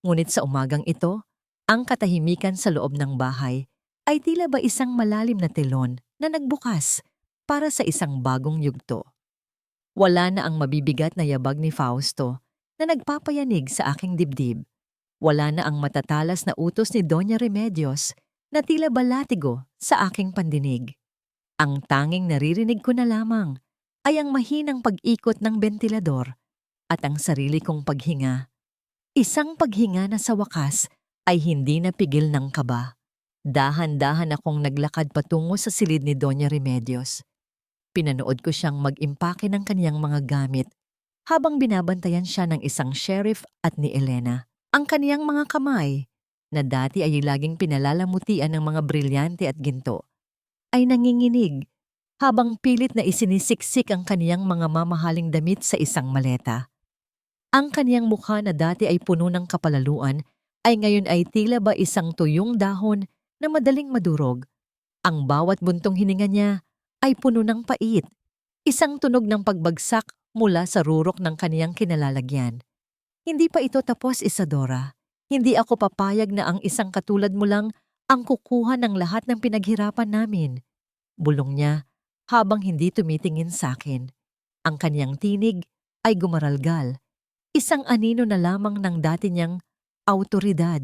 Ngunit sa umagang ito, ang katahimikan sa loob ng bahay ay tila ba isang malalim na telon na nagbukas para sa isang bagong yugto. Wala na ang mabibigat na yabag ni Fausto na nagpapayanig sa aking dibdib. Wala na ang matatalas na utos ni Doña Remedios na tila balatigo sa aking pandinig. Ang tanging naririnig ko na lamang ay ang mahinang pag-ikot ng bentilador at ang sarili kong paghinga. Isang paghinga na sa wakas ay hindi napigil ng kaba. Dahan-dahan akong naglakad patungo sa silid ni Doña Remedios. Pinanood ko siyang mag-impake ng kaniyang mga gamit habang binabantayan siya ng isang sheriff at ni Elena. Ang kaniyang mga kamay, na dati ay laging pinalalamutian ng mga brilyante at ginto, ay nanginginig habang pilit na isinisiksik ang kaniyang mga mamahaling damit sa isang maleta. Ang kaniyang mukha na dati ay puno ng kapalaluan ay ngayon ay tila ba isang tuyong dahon na madaling madurog. Ang bawat buntong hininga niya ay puno ng pait, isang tunog ng pagbagsak mula sa rurok ng kaniyang kinalalagyan. Hindi pa ito tapos, Isadora. Hindi ako papayag na ang isang katulad mo lang ang kukuha ng lahat ng pinaghirapan namin. Bulong niya habang hindi tumitingin sa akin. Ang kaniyang tinig ay gumaralgal. Isang anino na lamang ng dati niyang awtoridad.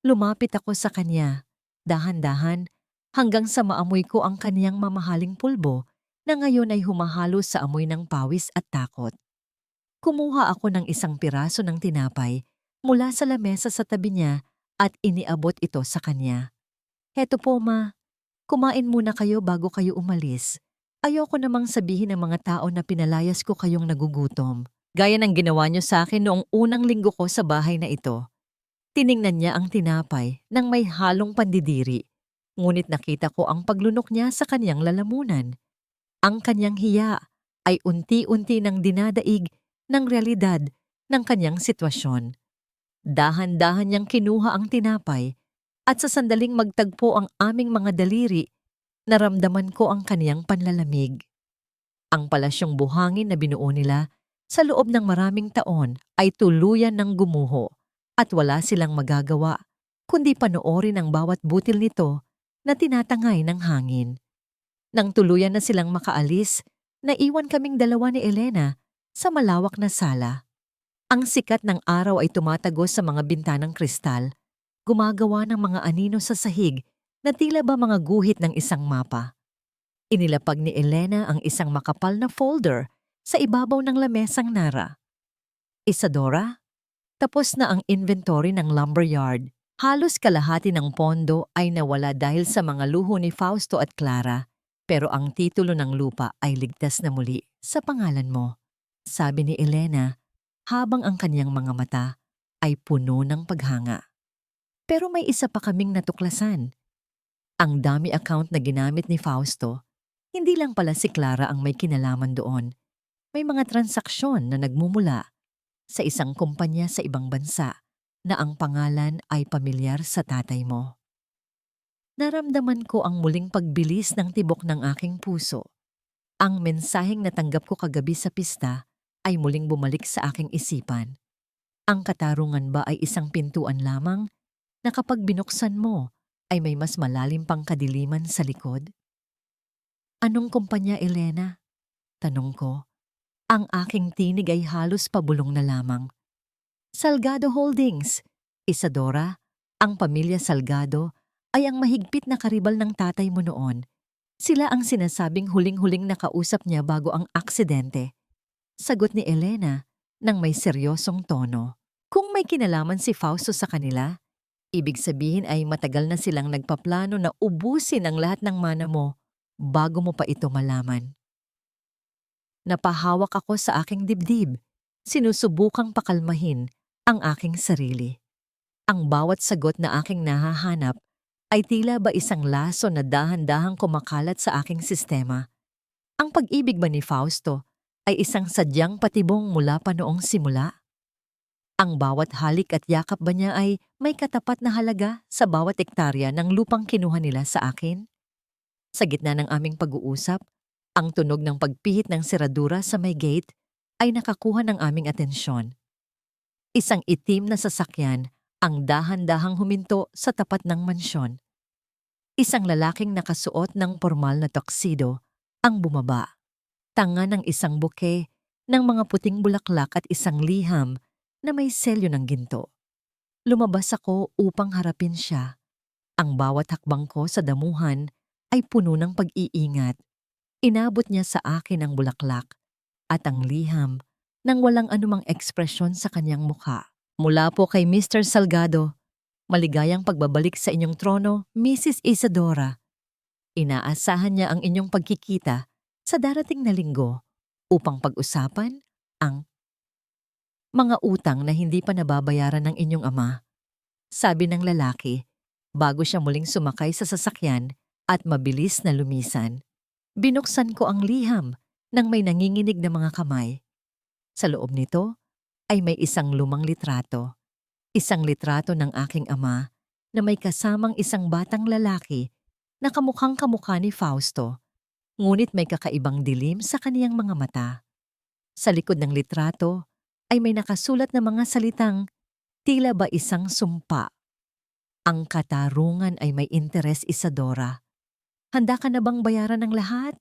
Lumapit ako sa kanya, dahan-dahan, hanggang sa maamoy ko ang kaniyang mamahaling pulbo na ngayon ay humahalo sa amoy ng pawis at takot. Kumuha ako ng isang piraso ng tinapay mula sa lamesa sa tabi niya at iniabot ito sa kanya. Heto po, ma. Kumain muna kayo bago kayo umalis. Ayoko namang sabihin ng mga tao na pinalayas ko kayong nagugutom. Gaya ng ginawa niyo sa akin noong unang linggo ko sa bahay na ito. Tiningnan niya ang tinapay nang may halong pandidiri. Ngunit nakita ko ang paglunok niya sa kanyang lalamunan. Ang kanyang hiya ay unti-unti nang dinadaig ng realidad ng kanyang sitwasyon. Dahan-dahan niyang kinuha ang tinapay at sa sandaling magtagpo ang aming mga daliri, naramdaman ko ang kaniyang panlalamig. Ang palasyong buhangin na binuo nila sa loob ng maraming taon ay tuluyan ng gumuho at wala silang magagawa kundi panoorin ang bawat butil nito na tinatangay ng hangin. Nang tuluyan na silang makaalis, naiwan kaming dalawa ni Elena sa malawak na sala. Ang sikat ng araw ay tumatagos sa mga bintanang kristal, gumagawa ng mga anino sa sahig na tila ba mga guhit ng isang mapa. Inilapag ni Elena ang isang makapal na folder sa ibabaw ng lamesang Nara. Isadora, tapos na ang inventory ng lumberyard. Halos kalahati ng pondo ay nawala dahil sa mga luho ni Fausto at Clara, pero ang titulo ng lupa ay ligtas na muli sa pangalan mo, sabi ni Elena habang ang kanyang mga mata ay puno ng paghanga. Pero may isa pa kaming natuklasan. Ang dummy account na ginamit ni Fausto, hindi lang pala si Clara ang may kinalaman doon. May mga transaksyon na nagmumula sa isang kumpanya sa ibang bansa na ang pangalan ay pamilyar sa tatay mo. Naramdaman ko ang muling pagbilis ng tibok ng aking puso. Ang mensaheng natanggap ko kagabi sa pista ay muling bumalik sa aking isipan. Ang katarungan ba ay isang pintuan lamang na kapag binuksan mo ay may mas malalim pang kadiliman sa likod? Anong kumpanya, Elena? Tanong ko. Ang aking tinig ay halos pabulong na lamang. Salgado Holdings. Isadora, ang pamilya Salgado ay ang mahigpit na karibal ng tatay mo noon. Sila ang sinasabing huling-huling nakausap niya bago ang aksidente. Sagot ni Elena nang may seryosong tono. Kung may kinalaman si Fausto sa kanila, ibig sabihin ay matagal na silang nagpaplano na ubusin ang lahat ng mana mo bago mo pa ito malaman. Napahawak ako sa aking dibdib, sinusubukang pakalmahin ang aking sarili. Ang bawat sagot na aking nahahanap ay tila ba isang laso na dahan-dahang kumakalat sa aking sistema. Ang pag-ibig ba ni Fausto ay isang sadyang patibong mula pa noong simula? Ang bawat halik at yakap ba niya ay may katapat na halaga sa bawat ektarya ng lupang kinuha nila sa akin? Sa gitna ng aming pag-uusap, ang tunog ng pagpihit ng seradura sa may gate ay nakakuha ng aming atensyon. Isang itim na sasakyan ang dahan-dahang huminto sa tapat ng mansyon. Isang lalaking nakasuot ng pormal na tuxedo ang bumaba. Tanga ng isang buke ng mga puting bulaklak at isang liham na may selyo ng ginto. Lumabas ako upang harapin siya. Ang bawat hakbang ko sa damuhan ay puno ng pag-iingat. Inabot niya sa akin ang bulaklak at ang liham nang walang anumang ekspresyon sa kanyang mukha. Mula po kay Mr. Salgado, maligayang pagbabalik sa inyong trono, Mrs. Isadora. Inaasahan niya ang inyong pagkikita sa darating na linggo upang pag-usapan ang mga utang na hindi pa nababayaran ng inyong ama. Sabi ng lalaki, bago siya muling sumakay sa sasakyan at mabilis na lumisan. Binuksan ko ang liham nang may nanginginig na mga kamay. Sa loob nito ay may isang lumang litrato. Isang litrato ng aking ama na may kasamang isang batang lalaki na kamukhang kamukha ni Fausto, ngunit may kakaibang dilim sa kaniyang mga mata. Sa likod ng litrato ay may nakasulat na mga salitang tila ba isang sumpa. Ang katarungan ay may interes, Isadora. Handa ka na bang bayaran ng lahat?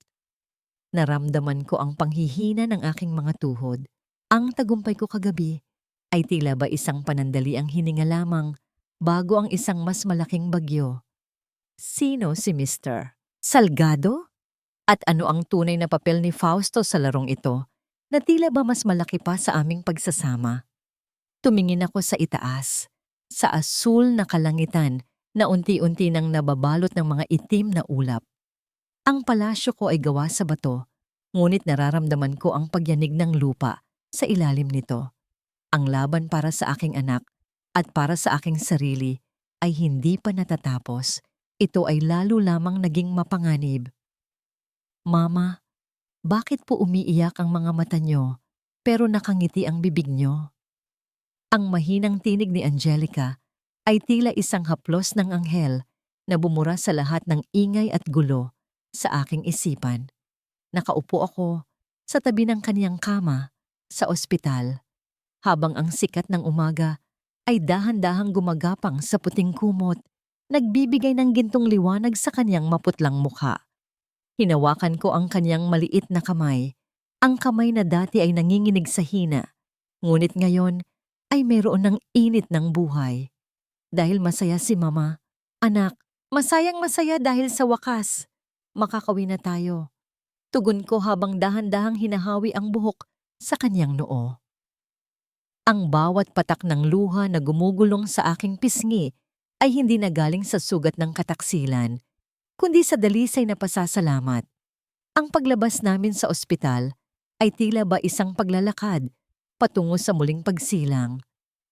Naramdaman ko ang panghihina ng aking mga tuhod. Ang tagumpay ko kagabi ay tila ba isang panandaliang hininga lamang bago ang isang mas malaking bagyo. Sino si Mr. Salgado? At ano ang tunay na papel ni Fausto sa larong ito na tila ba mas malaki pa sa aming pagsasama? Tumingin ako sa itaas, sa asul na kalangitan na unti-unti nang nababalot ng mga itim na ulap. Ang palasyo ko ay gawa sa bato, ngunit nararamdaman ko ang pagyanig ng lupa sa ilalim nito. Ang laban para sa aking anak at para sa aking sarili ay hindi pa natatapos. Ito ay lalo lamang naging mapanganib. Mama, bakit po umiiyak ang mga mata nyo pero nakangiti ang bibig nyo? Ang mahinang tinig ni Angelica ay tila isang haplos ng anghel na bumura sa lahat ng ingay at gulo sa aking isipan. Nakaupo ako sa tabi ng kaniyang kama sa ospital habang ang sikat ng umaga ay dahan-dahang gumagapang sa puting kumot, nagbibigay ng gintong liwanag sa kaniyang maputlang mukha. Hinawakan ko ang kaniyang maliit na kamay, ang kamay na dati ay nanginginig sa hina, ngunit ngayon ay mayroon ng init ng buhay. Dahil masaya si Mama, anak, masayang masaya dahil sa wakas makakauwi na tayo. Tugon ko habang dahan-dahang hinahawi ang buhok sa kanyang noo. Ang bawat patak ng luha na gumugulong sa aking pisngi ay hindi na galing sa sugat ng kataksilan, kundi sa dalisay na pasasalamat. Ang paglabas namin sa ospital ay tila ba isang paglalakad patungo sa muling pagsilang.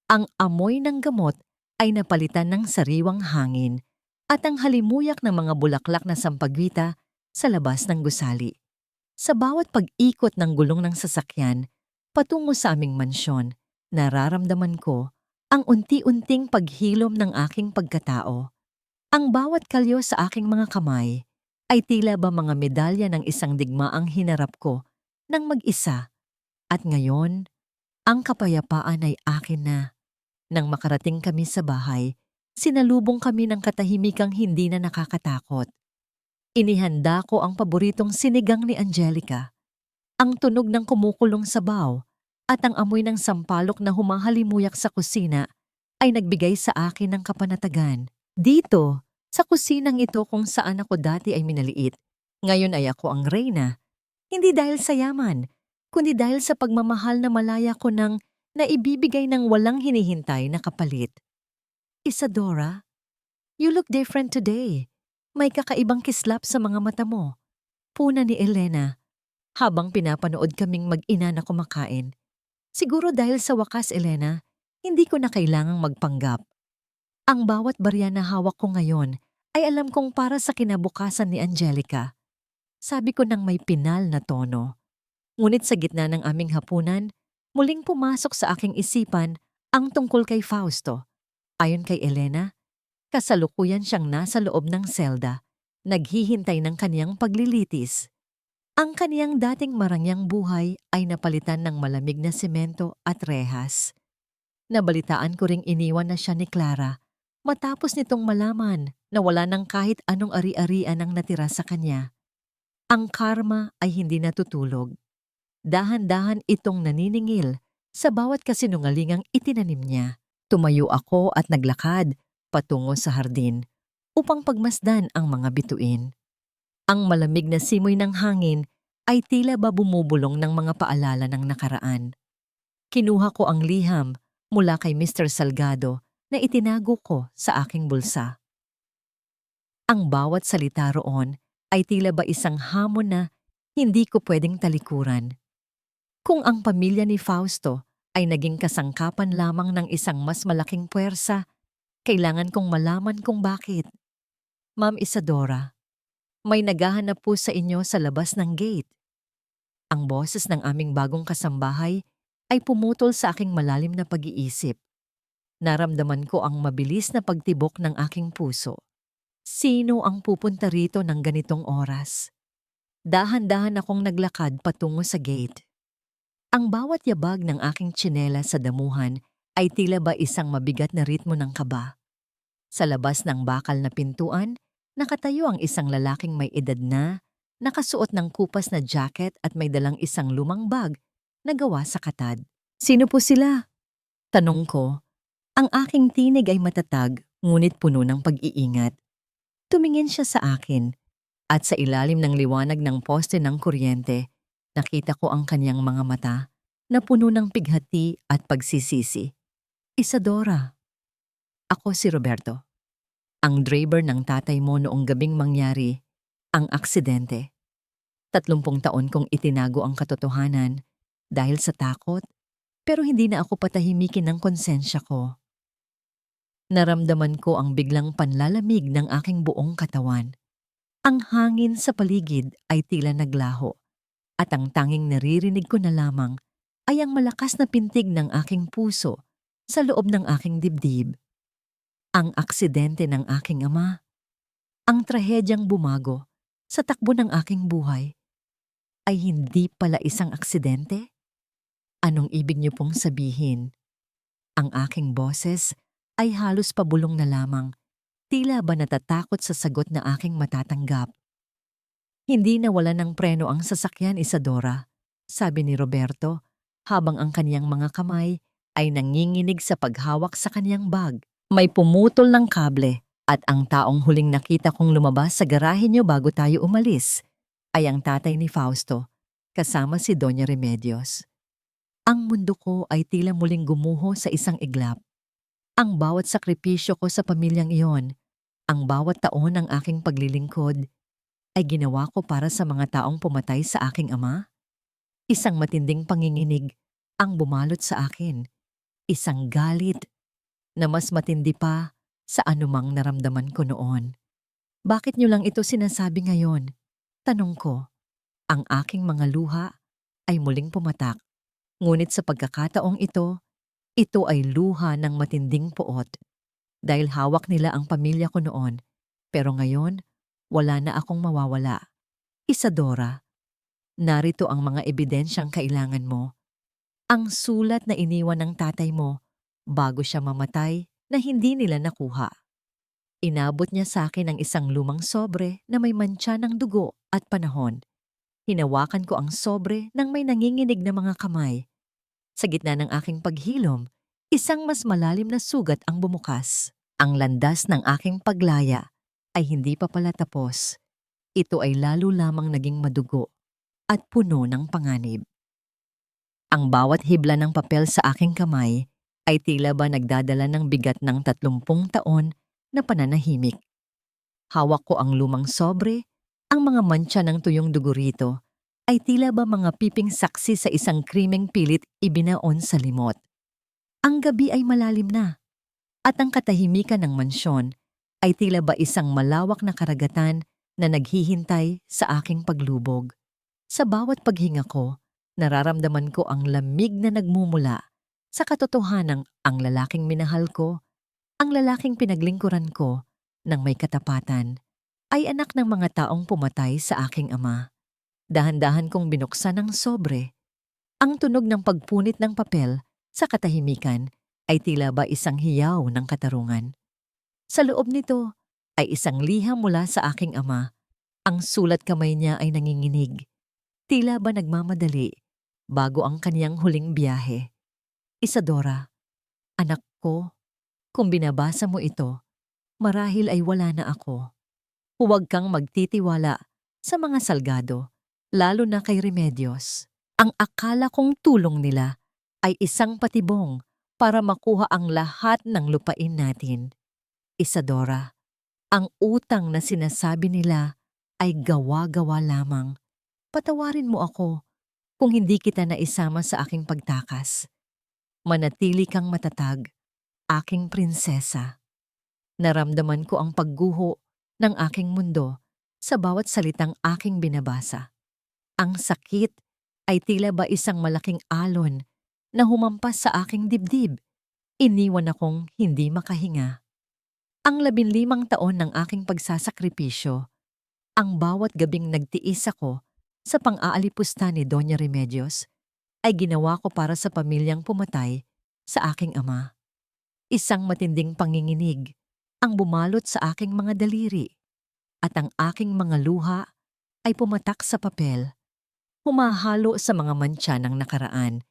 Ang amoy ng gamot ay napalitan ng sariwang hangin at ang halimuyak ng mga bulaklak na sampagwita sa labas ng gusali. Sa bawat pag-ikot ng gulong ng sasakyan patungo sa aming mansyon, nararamdaman ko ang unti-unting paghilom ng aking pagkatao. Ang bawat kalyo sa aking mga kamay ay tila ba mga medalya ng isang digmaang hinarap ko ng mag-isa. At ngayon, ang kapayapaan ay akin na. Nang makarating kami sa bahay, sinalubong kami ng katahimikang hindi na nakakatakot. Inihanda ko ang paboritong sinigang ni Angelica, ang tunog ng kumukulong sabaw at ang amoy ng sampalok na humahalimuyak sa kusina ay nagbigay sa akin ng kapanatagan. Dito, sa kusinang ito kung saan ako dati ay minaliit, ngayon ay ako ang reyna. Hindi dahil sa yaman, kundi dahil sa pagmamahal na malaya ko ng naibibigay ng walang hinihintay na kapalit. Isadora, you look different today. May kakaibang kislap sa mga mata mo. Puna ni Elena, habang pinapanood kaming mag-ina na kumakain. Siguro dahil sa wakas, Elena, hindi ko na kailangang magpanggap. Ang bawat barya na hawak ko ngayon ay alam kong para sa kinabukasan ni Angelica. Sabi ko nang may pinal na tono. Ngunit sa gitna ng aming hapunan, muling pumasok sa aking isipan ang tungkol kay Fausto. Ayon kay Elena, kasalukuyan siyang nasa loob ng selda, naghihintay ng kaniyang paglilitis. Ang kaniyang dating marangyang buhay ay napalitan ng malamig na semento at rehas. Nabalitaan ko ring iniwan na siya ni Clara matapos nitong malaman na wala ng kahit anong ari-arian ang natira sa kanya. Ang karma ay hindi natutulog. Dahan-dahan itong naniningil sa bawat kasinungalingang itinanim niya. Tumayo ako at naglakad patungo sa hardin upang pagmasdan ang mga bituin. Ang malamig na simoy ng hangin ay tila ba bumubulong ng mga paalala ng nakaraan. Kinuha ko ang liham mula kay Mr. Salgado na itinago ko sa aking bulsa. Ang bawat salita roon ay tila ba isang hamon na hindi ko pwedeng talikuran. Kung ang pamilya ni Fausto ay naging kasangkapan lamang ng isang mas malaking puwersa, kailangan kong malaman kung bakit. Ma'am Isadora, may naghahanap po sa inyo sa labas ng gate. Ang boses ng aming bagong kasambahay ay pumutol sa aking malalim na pag-iisip. Naramdaman ko ang mabilis na pagtibok ng aking puso. Sino ang pupunta rito ng ganitong oras? Dahan-dahan akong naglakad patungo sa gate. Ang bawat yabag ng aking tsinela sa damuhan ay tila ba isang mabigat na ritmo ng kaba. Sa labas ng bakal na pintuan, nakatayo ang isang lalaking may edad na, nakasuot ng kupas na jacket at may dalang isang lumang bag na gawa sa katad. Sino po sila? Tanong ko. Ang aking tinig ay matatag, ngunit puno ng pag-iingat. Tumingin siya sa akin, at sa ilalim ng liwanag ng poste ng kuryente, nakita ko ang kanyang mga mata na puno ng pighati at pagsisisi. Isadora. Ako si Roberto. Ang driver ng tatay mo noong gabing mangyari ang aksidente. 30 taon kong itinago ang katotohanan dahil sa takot, pero hindi na ako patahimikin ng konsensya ko. Naramdaman ko ang biglang panlalamig ng aking buong katawan. Ang hangin sa paligid ay tila naglaho, at ang tanging naririnig ko na lamang ay ang malakas na pintig ng aking puso sa loob ng aking dibdib. Ang aksidente ng aking ama, ang trahedyang bumago sa takbo ng aking buhay, ay hindi pala isang aksidente? Anong ibig niyo pong sabihin? Ang aking boses ay halos pabulong na lamang, tila ba natatakot sa sagot na aking matatanggap. Hindi nawala ng preno ang sasakyan, Isadora, sabi ni Roberto, habang ang kaniyang mga kamay ay nanginginig sa paghawak sa kaniyang bag. May pumutol ng kable At ang taong huling nakita kong lumabas sa garahe niyo bago tayo umalis ay ang tatay ni Fausto, kasama si Doña Remedios. Ang mundo ko ay tila muling gumuho sa isang iglap. Ang bawat sakripisyo ko sa pamilyang iyon, ang bawat taon ng aking paglilingkod, ay ginawa ko para sa mga taong pumatay sa aking ama. Isang matinding panginginig ang bumalot sa akin. Isang galit na mas matindi pa sa anumang naramdaman ko noon. Bakit niyo lang ito sinasabi ngayon? Tanong ko. Ang aking mga luha ay muling pumatak. Ngunit sa pagkakataong ito ay luha ng matinding poot. Dahil hawak nila ang pamilya ko noon. Pero ngayon, wala na akong mawawala. Isadora, narito ang mga ebidensyang kailangan mo. Ang sulat na iniwan ng tatay mo bago siya mamatay na hindi nila nakuha. Inabot niya sa akin ang isang lumang sobre na may mantsa ng dugo at panahon. Hinawakan ko ang sobre ng may nanginginig na mga kamay. Sa gitna ng aking paghilom, isang mas malalim na sugat ang bumukas. Ang landas ng aking paglaya ay hindi pa pala tapos. Ito ay lalo lamang naging madugo at puno ng panganib. Ang bawat hibla ng papel sa aking kamay ay tila ba nagdadala ng bigat ng 30 taon na pananahimik. Hawak ko ang lumang sobre, ang mga mantsa ng tuyong dugo rito ay tila ba mga piping saksi sa isang krimeng pilit ibinaon sa limot. Ang gabi ay malalim na, at ang katahimikan ng mansyon ay tila ba isang malawak na karagatan na naghihintay sa aking paglubog. Sa bawat paghinga ko, nararamdaman ko ang lamig na nagmumula sa katotohanang ang lalaking minahal ko, ang lalaking pinaglingkuran ko ng may katapatan, ay anak ng mga taong pumatay sa aking ama. Dahan-dahan kong binuksan ang sobre. Ang tunog ng pagpunit ng papel sa katahimikan ay tila ba isang hiyaw ng katarungan. Sa loob nito ay isang liham mula sa aking ama. Ang sulat kamay niya ay nanginginig. Tila ba nagmamadali bago ang kaniyang huling biyahe. Isadora, anak ko, kung binabasa mo ito, marahil ay wala na ako. Huwag kang magtitiwala sa mga salgado, lalo na kay Remedios. Ang akala kong tulong nila ay isang patibong para makuha ang lahat ng lupain natin. Isadora, ang utang na sinasabi nila ay gawa-gawa lamang. Patawarin mo ako kung hindi kita naisama sa aking pagtakas. Manatili kang matatag, aking prinsesa. Naramdaman ko ang pagguho ng aking mundo sa bawat salitang aking binabasa. Ang sakit ay tila ba isang malaking alon na humampas sa aking dibdib. Iniwan akong hindi makahinga. Ang 15 taon ng aking pagsasakripisyo, ang bawat gabing nagtiis ako sa pang-aalipusta ni Doña Remedios, ay ginawa ko para sa pamilyang pumatay sa aking ama. Isang matinding panginginig ang bumalot sa aking mga daliri, at ang aking mga luha ay pumatak sa papel. Humahalo sa mga mantsa ng nakaraan.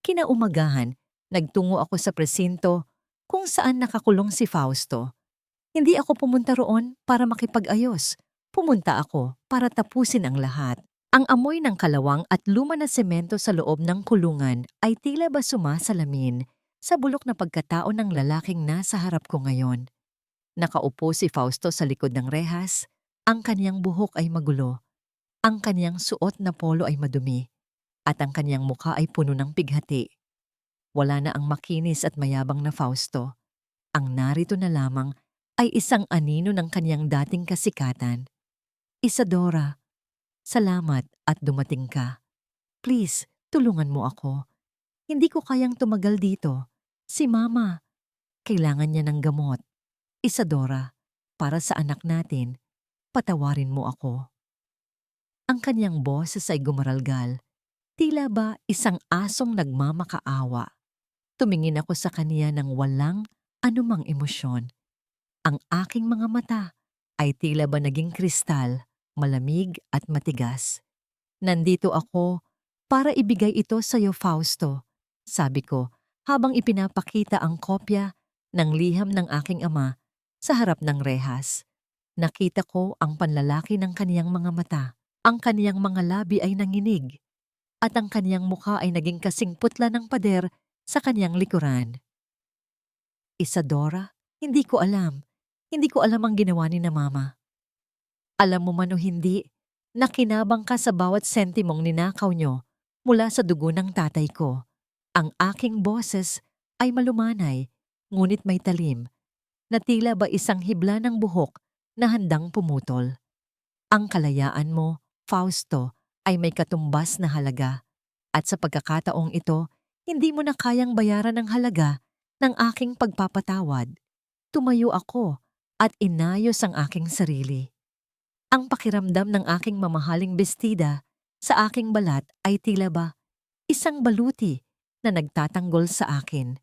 Kinaumagahan, nagtungo ako sa presinto kung saan nakakulong si Fausto. Hindi ako pumunta roon para makipag-ayos. Pumunta ako para tapusin ang lahat. Ang amoy ng kalawang at luma na semento sa loob ng kulungan ay tila ba sumasalamin sa bulok na pagkatao ng lalaking nasa harap ko ngayon. Nakaupo si Fausto sa likod ng rehas, ang kaniyang buhok ay magulo, ang kaniyang suot na polo ay madumi, at ang kaniyang mukha ay puno ng pighati. Wala na ang makinis at mayabang na Fausto. Ang narito na lamang ay isang anino ng kaniyang dating kasikatan. Isadora, salamat at dumating ka. Please, tulungan mo ako. Hindi ko kayang tumagal dito. Si Mama, kailangan niya ng gamot. Isadora, para sa anak natin, patawarin mo ako. Ang kanyang boses ay gumaralgal. Tila ba isang asong nagmamakaawa. Tumingin ako sa kaniya ng walang anumang emosyon. Ang aking mga mata ay tila ba naging kristal, malamig at matigas. Nandito ako para ibigay ito sa iyo, Fausto, sabi ko habang ipinapakita ang kopya ng liham ng aking ama Sa harap ng rehas, nakita ko ang panlalaki ng kaniyang mga mata. Ang kaniyang mga labi ay nanginig at ang kaniyang mukha ay naging kasing putla ng pader sa kaniyang likuran. Isadora, hindi ko alam. Hindi ko alam ang ginawa ni na mama. Alam mo man o hindi, nakinabang ka sa bawat sentimong ninakaw nyo mula sa dugo ng tatay ko. Ang aking boses ay malumanay, ngunit may talim, na tila ba isang hibla ng buhok na handang pumutol. Ang kalayaan mo, Fausto, ay may katumbas na halaga. At sa pagkakataong ito, hindi mo na kayang bayaran ang halaga ng aking pagpapatawad. Tumayo ako at inayos ang aking sarili. Ang pakiramdam ng aking mamahaling bestida sa aking balat ay tila ba isang baluti na nagtatanggol sa akin.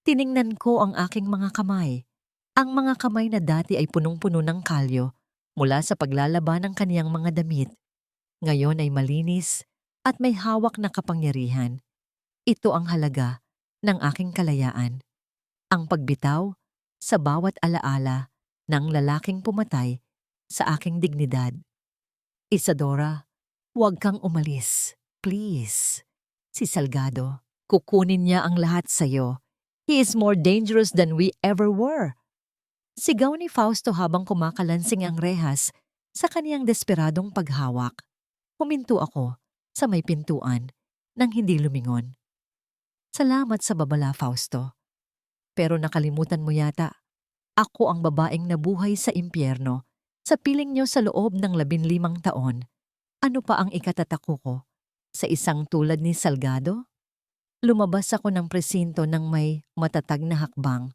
Tiningnan ko ang aking mga kamay. Ang mga kamay na dati ay punong-puno ng kalyo mula sa paglalaba ng kaniyang mga damit. Ngayon ay malinis at may hawak na kapangyarihan. Ito ang halaga ng aking kalayaan. Ang pagbitaw sa bawat alaala ng lalaking pumatay sa aking dignidad. Isadora, huwag kang umalis. Please. Si Salgado, kukunin niya ang lahat sa'yo. He is more dangerous than we ever were. Sigaw ni Fausto habang kumakalansing ang rehas sa kaniyang desperadong paghawak. Huminto ako sa may pintuan nang hindi lumingon. Salamat sa babala, Fausto. Pero nakalimutan mo yata, ako ang babaeng nabuhay sa impyerno sa piling niyo sa loob ng 15 taon. Ano pa ang ikatatako ko? Sa isang tulad ni Salgado? Lumabas ako ng presinto ng may matatag na hakbang.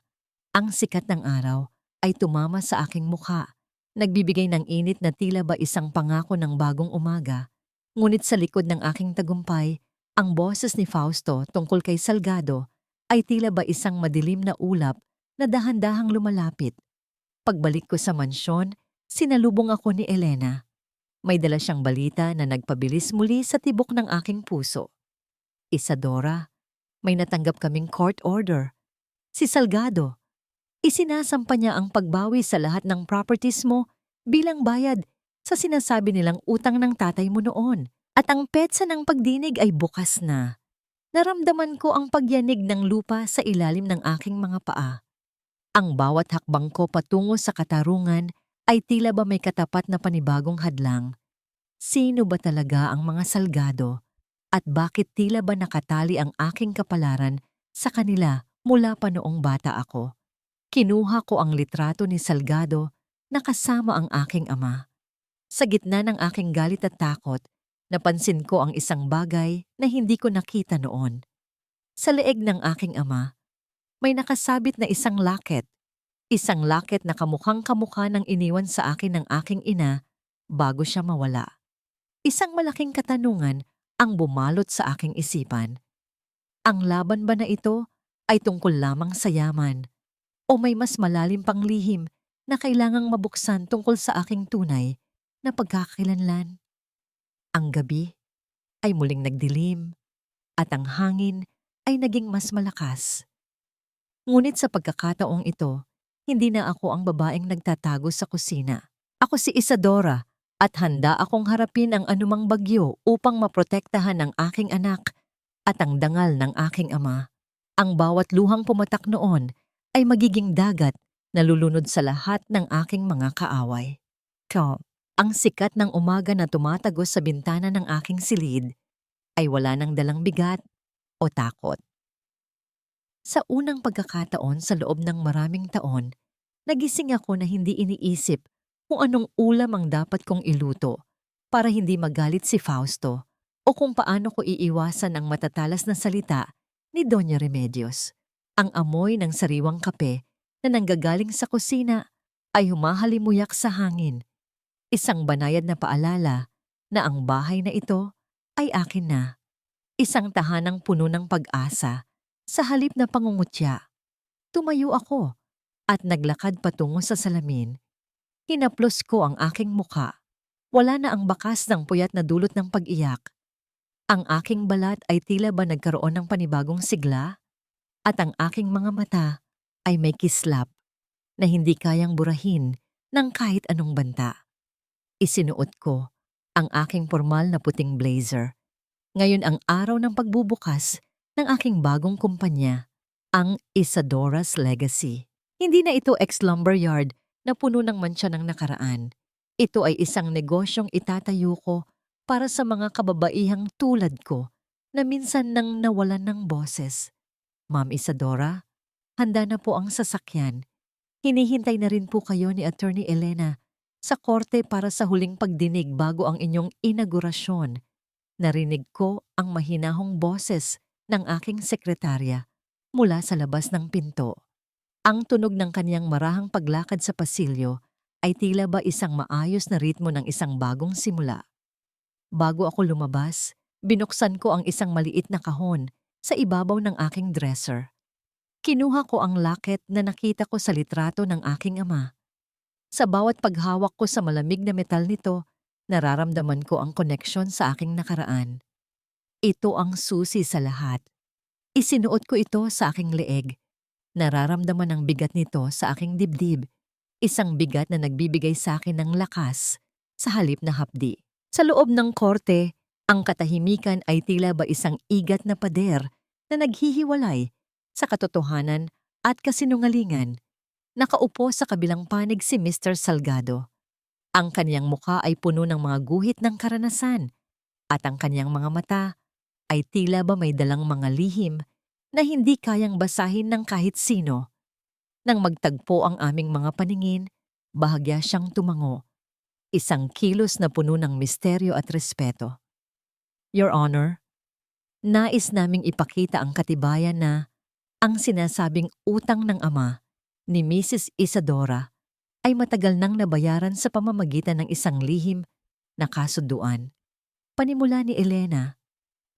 Ang sikat ng araw ay tumama sa aking mukha, nagbibigay ng init na tila ba isang pangako ng bagong umaga. Ngunit sa likod ng aking tagumpay, ang boses ni Fausto tungkol kay Salgado ay tila ba isang madilim na ulap na dahan-dahang lumalapit. Pagbalik ko sa mansyon, sinalubong ako ni Elena. May dala siyang balita na nagpabilis muli sa tibok ng aking puso. Isadora, may natanggap kaming court order. Si Salgado, isinasampa niya ang pagbawi sa lahat ng properties mo bilang bayad sa sinasabi nilang utang ng tatay mo noon. At ang petsa ng pagdinig ay bukas na. Naramdaman ko ang pagyanig ng lupa sa ilalim ng aking mga paa. Ang bawat hakbang ko patungo sa katarungan ay tila ba may katapat na panibagong hadlang. Sino ba talaga ang mga Salgado at bakit tila ba nakatali ang aking kapalaran sa kanila mula pa noong bata ako? Kinuha ko ang litrato ni Salgado na kasama ang aking ama. Sa gitna ng aking galit at takot, napansin ko ang isang bagay na hindi ko nakita noon. Sa leeg ng aking ama, may nakasabit na isang locket. Isang locket na kamukhang-kamukha ng iniwan sa akin ng aking ina bago siya mawala. Isang malaking katanungan ang bumalot sa aking isipan. Ang laban ba na ito ay tungkol lamang sa yaman o may mas malalim pang lihim na kailangang mabuksan tungkol sa aking tunay na pagkakakilanlan? Ang gabi ay muling nagdilim at ang hangin ay naging mas malakas. Ngunit sa pagkakataong ito, hindi na ako ang babaeng nagtatago sa kusina. Ako si Isadora at handa akong harapin ang anumang bagyo upang maprotektahan ang aking anak at ang dangal ng aking ama. Ang bawat luhang pumatak noon ay magiging dagat na lulunod sa lahat ng aking mga kaaway. Ang sikat ng umaga na tumatagos sa bintana ng aking silid ay wala nang dalang bigat o takot. Sa unang pagkakataon sa loob ng maraming taon, nagising ako na hindi iniisip kung anong ulam ang dapat kong iluto para hindi magalit si Fausto o kung paano ko iiwasan ang matatalas na salita ni Doña Remedios. Ang amoy ng sariwang kape na nanggagaling sa kusina ay humahalimuyak sa hangin. Isang banayad na paalala na ang bahay na ito ay akin na. Isang tahanang puno ng pag-asa sa halip na pangungutya. Tumayo ako at naglakad patungo sa salamin. Hinaplos ko ang aking muka. Wala na ang bakas ng puyat na dulot ng pag-iyak. Ang aking balat ay tila ba nagkaroon ng panibagong sigla at ang aking mga mata ay may kislap. na hindi kayang burahin ng kahit anong banta. Isinuot ko ang aking formal na puting blazer. Ngayon ang araw ng pagbubukas ng aking bagong kumpanya, ang Isadora's Legacy. Hindi na ito ex-lumberyard na puno ng mantsa ng nakaraan. Ito ay isang negosyong itatayo ko para sa mga kababaihang tulad ko na minsan nang nawalan ng boses. Ma'am Isadora, handa na po ang sasakyan. Hinihintay na rin po kayo ni Attorney Elena sa korte para sa huling pagdinig bago ang inyong inaugurasyon. Narinig ko ang mahinahong boses ng aking sekretarya mula sa labas ng pinto. Ang tunog ng kaniyang marahang paglakad sa pasilyo ay tila ba isang maayos na ritmo ng isang bagong simula. Bago ako lumabas, binuksan ko ang isang maliit na kahon sa ibabaw ng aking dresser. Kinuha ko ang locket na nakita ko sa litrato ng aking ama. Sa bawat paghawak ko sa malamig na metal nito, nararamdaman ko ang koneksyon sa aking nakaraan. Ito ang susi sa lahat. Isinuot ko ito sa aking leeg. Nararamdaman ang bigat nito sa aking dibdib. Isang bigat na nagbibigay sa akin ng lakas sa halip na hapdi. Sa loob ng korte, ang katahimikan ay tila ba isang igat na pader na naghihiwalay sa katotohanan at kasinungalingan. Nakaupo sa kabilang panig si Mr. Salgado. Ang kaniyang mukha ay puno ng mga guhit ng karanasan at ang kaniyang mga mata ay tila ba may dalang mga lihim na hindi kayang basahin ng kahit sino. Nang magtagpo ang aming mga paningin, bahagya siyang tumango. Isang kilos na puno ng misteryo at respeto. Your Honor, nais naming ipakita ang katibayan na ang sinasabing utang ng ama ni Mrs. Isadora ay matagal nang nabayaran sa pamamagitan ng isang lihim na kasunduan. Panimula ni Elena,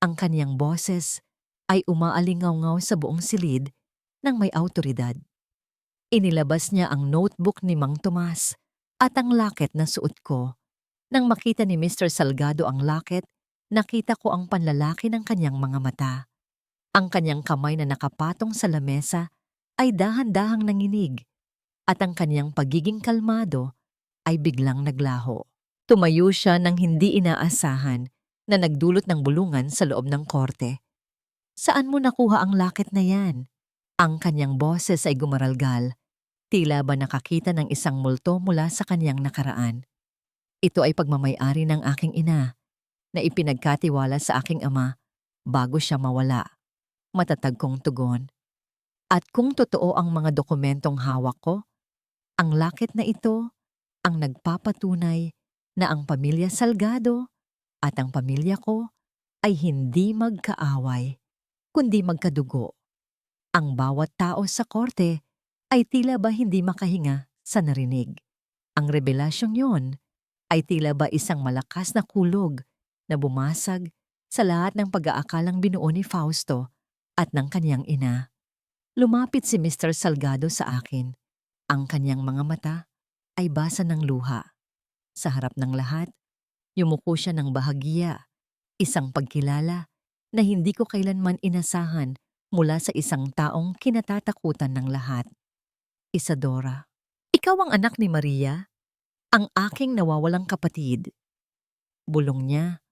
ang kaniyang boses ay umaalingaw-ngaw sa buong silid ng may awtoridad. Inilabas niya ang notebook ni Mang Tomas at ang locket na suot ko. Nang makita ni Mr. Salgado ang locket, nakita ko ang panlalaki ng kanyang mga mata. Ang kanyang kamay na nakapatong sa lamesa ay dahan-dahang nanginig at ang kanyang pagiging kalmado ay biglang naglaho. Tumayo siya nang hindi inaasahan na nagdulot ng bulungan sa loob ng korte. Saan mo nakuha ang locket na yan? Ang kanyang boses ay gumaralgal. Tila ba nakakita ng isang multo mula sa kanyang nakaraan. Ito ay pagmamay-ari ng aking ina na ipinagkatiwala sa aking ama bago siya mawala. Matatag kong tugon. At kung totoo ang mga dokumentong hawak ko, ang locket na ito ang nagpapatunay na ang pamilya Salgado at ang pamilya ko ay hindi magkaaway, kundi magkadugo. Ang bawat tao sa korte ay tila ba hindi makahinga sa narinig. Ang revelasyong yon ay tila ba isang malakas na kulog na bumasag sa lahat ng pag-aakalang binuo ni Fausto at ng kanyang ina. Lumapit si Mr. Salgado sa akin. Ang kanyang mga mata ay basa ng luha. Sa harap ng lahat, yumuko siya ng bahagya, isang pagkilala na hindi ko kailanman inasahan mula sa isang taong kinatatakutan ng lahat. Isadora, ikaw ang anak ni Maria, ang aking nawawalang kapatid. Bulong niya,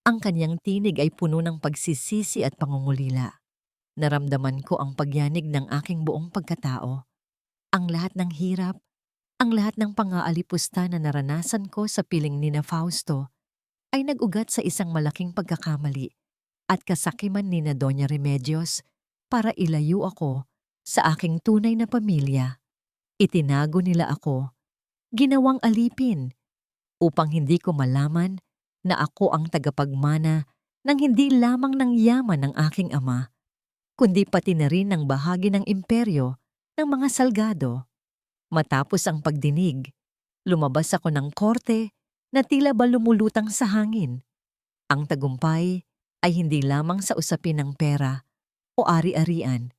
ang kanyang tinig ay puno ng pagsisisi at pangungulila. Naramdaman ko ang pagyanig ng aking buong pagkatao. Ang lahat ng hirap, ang lahat ng pang-aalipusta na naranasan ko sa piling ni na Fausto ay nag-ugat sa isang malaking pagkakamali at kasakiman ni na Doña Remedios para ilayo ako sa aking tunay na pamilya. Itinago nila ako, ginawang alipin, upang hindi ko malaman na ako ang tagapagmana ng hindi lamang ng yaman ng aking ama, kundi pati na rin ng bahagi ng imperyo ng mga Salgado. Matapos ang pagdinig, lumabas ako ng korte na tila ba lumulutang sa hangin. Ang tagumpay ay hindi lamang sa usapin ng pera o ari-arian.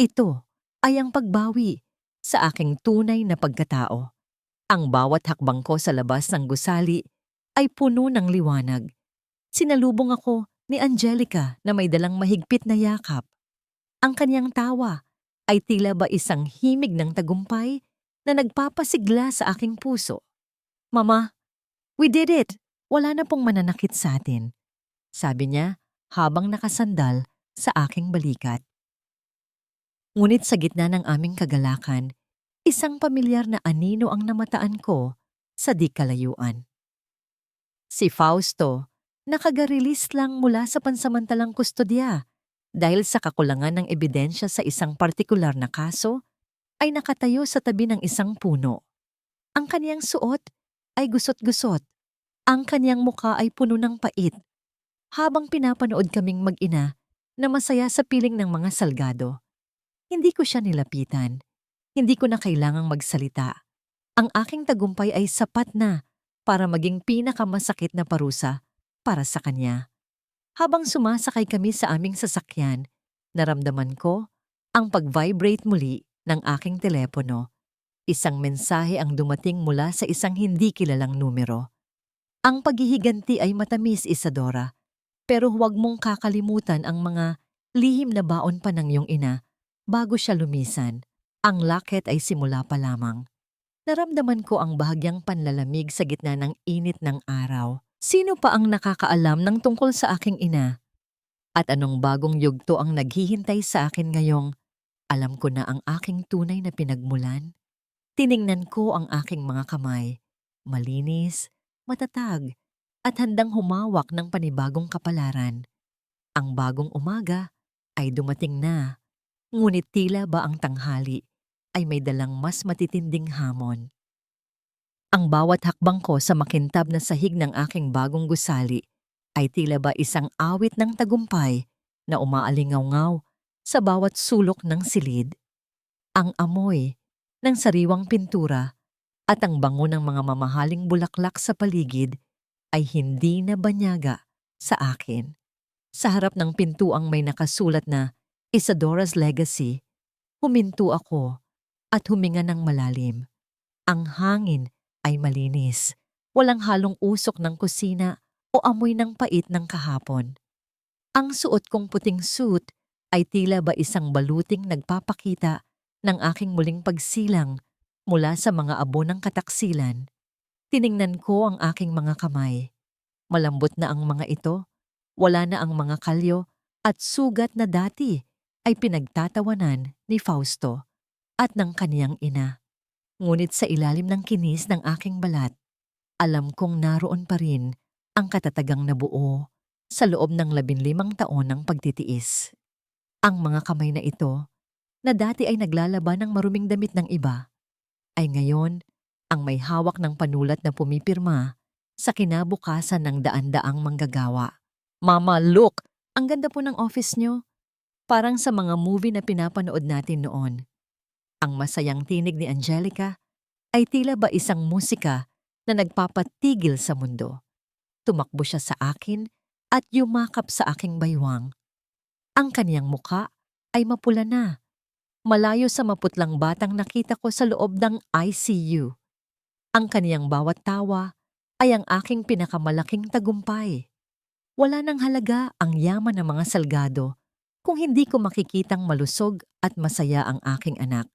Ito ay ang pagbawi sa aking tunay na pagkatao. Ang bawat hakbang ko sa labas ng gusali ay puno ng liwanag. Sinalubong ako ni Angelica na may dalang mahigpit na yakap. Ang kanyang tawa ay tila ba isang himig ng tagumpay na nagpapasigla sa aking puso. "Mama, we did it! Wala na pong mananakit sa atin," sabi niya habang nakasandal sa aking balikat. Ngunit sa gitna ng aming kagalakan, isang pamilyar na anino ang namataan ko sa di kalayuan. Si Fausto, nakagarilis lang mula sa pansamantalang kustodya dahil sa kakulangan ng ebidensya sa isang partikular na kaso, ay nakatayo sa tabi ng isang puno. Ang kaniyang suot ay gusot-gusot. Ang kaniyang muka ay puno ng pait. Habang pinapanood kaming mag-ina na masaya sa piling ng mga salgado, hindi ko siya nilapitan. Hindi ko na kailangang magsalita. Ang aking tagumpay ay sapat na para maging pinakamasakit na parusa para sa kanya. Habang sumasakay kami sa aming sasakyan, naramdaman ko ang pag-vibrate muli ng aking telepono. Isang mensahe ang dumating mula sa isang hindi kilalang numero. "Ang paghihiganti ay matamis, Isadora, pero huwag mong kakalimutan ang mga lihim na baon pa ng iyong ina bago siya lumisan. Ang lakit ay simula pa lamang." Naramdaman ko ang bahagyang panlalamig sa gitna ng init ng araw. Sino pa ang nakakaalam ng tungkol sa aking ina? At anong bagong yugto ang naghihintay sa akin ngayong alam ko na ang aking tunay na pinagmulan? Tiningnan ko ang aking mga kamay. Malinis, matatag, at handang humawak ng panibagong kapalaran. Ang bagong umaga ay dumating na, ngunit tila ba ang tanghali ay may dalang mas matitinding hamon. Ang bawat hakbang ko sa makintab na sahig ng aking bagong gusali ay tila ba isang awit ng tagumpay na umaalingaw-ngaw sa bawat sulok ng silid. Ang amoy ng sariwang pintura at ang bango ng mga mamahaling bulaklak sa paligid ay hindi na banyaga sa akin. Sa harap ng pintuang may nakasulat na Isadora's Legacy, huminto ako at huminga ng malalim. Ang hangin ay malinis, walang halong usok ng kusina o amoy ng pait ng kahapon. Ang suot kong puting suit ay tila ba isang baluting nagpapakita ng aking muling pagsilang mula sa mga abo ng kataksilan. Tiningnan ko ang aking mga kamay. Malambot na ang mga ito, wala na ang mga kalyo at sugat na dati ay pinagtatawanan ni Fausto at ng kaniyang ina. Ngunit sa ilalim ng kinis ng aking balat, alam kong naroon pa rin ang katatagang nabuo sa loob ng 15 taon ng pagtitiis. Ang mga kamay na ito, na dati ay naglalaban ng maruming damit ng iba, ay ngayon ang may hawak ng panulat na pumipirma sa kinabukasan ng daan-daang manggagawa. "Mama, look! Ang ganda po ng office niyo. Parang sa mga movie na pinapanood natin noon." Ang masayang tinig ni Angelica ay tila ba isang musika na nagpapatigil sa mundo. Tumakbo siya sa akin at yumakap sa aking baywang. Ang kaniyang muka ay mapula na, malayo sa maputlang batang nakita ko sa loob ng ICU. Ang kaniyang bawat tawa ay ang aking pinakamalaking tagumpay. Wala nang halaga ang yaman ng mga salgado kung hindi ko makikitang malusog at masaya ang aking anak.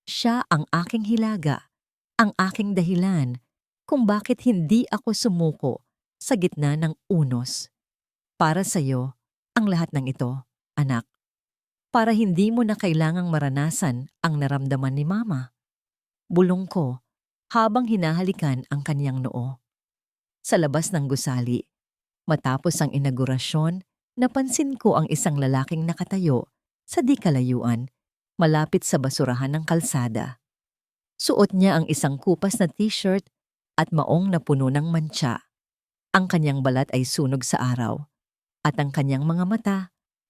Siya ang aking hilaga, ang aking dahilan kung bakit hindi ako sumuko sa gitna ng unos. Para sa iyo ang lahat ng ito, anak. Para hindi mo na kailangang maranasan ang naramdaman ni Mama. Bulong ko habang hinahalikan ang kaniyang noo. Sa labas ng gusali, matapos ang inaugurasyon, napansin ko ang isang lalaking nakatayo sa di kalayuan, malapit sa basurahan ng kalsada. Suot niya ang isang kupas na t-shirt at maong na puno ng mantsa. Ang kanyang balat ay sunog sa araw, at ang kanyang mga mata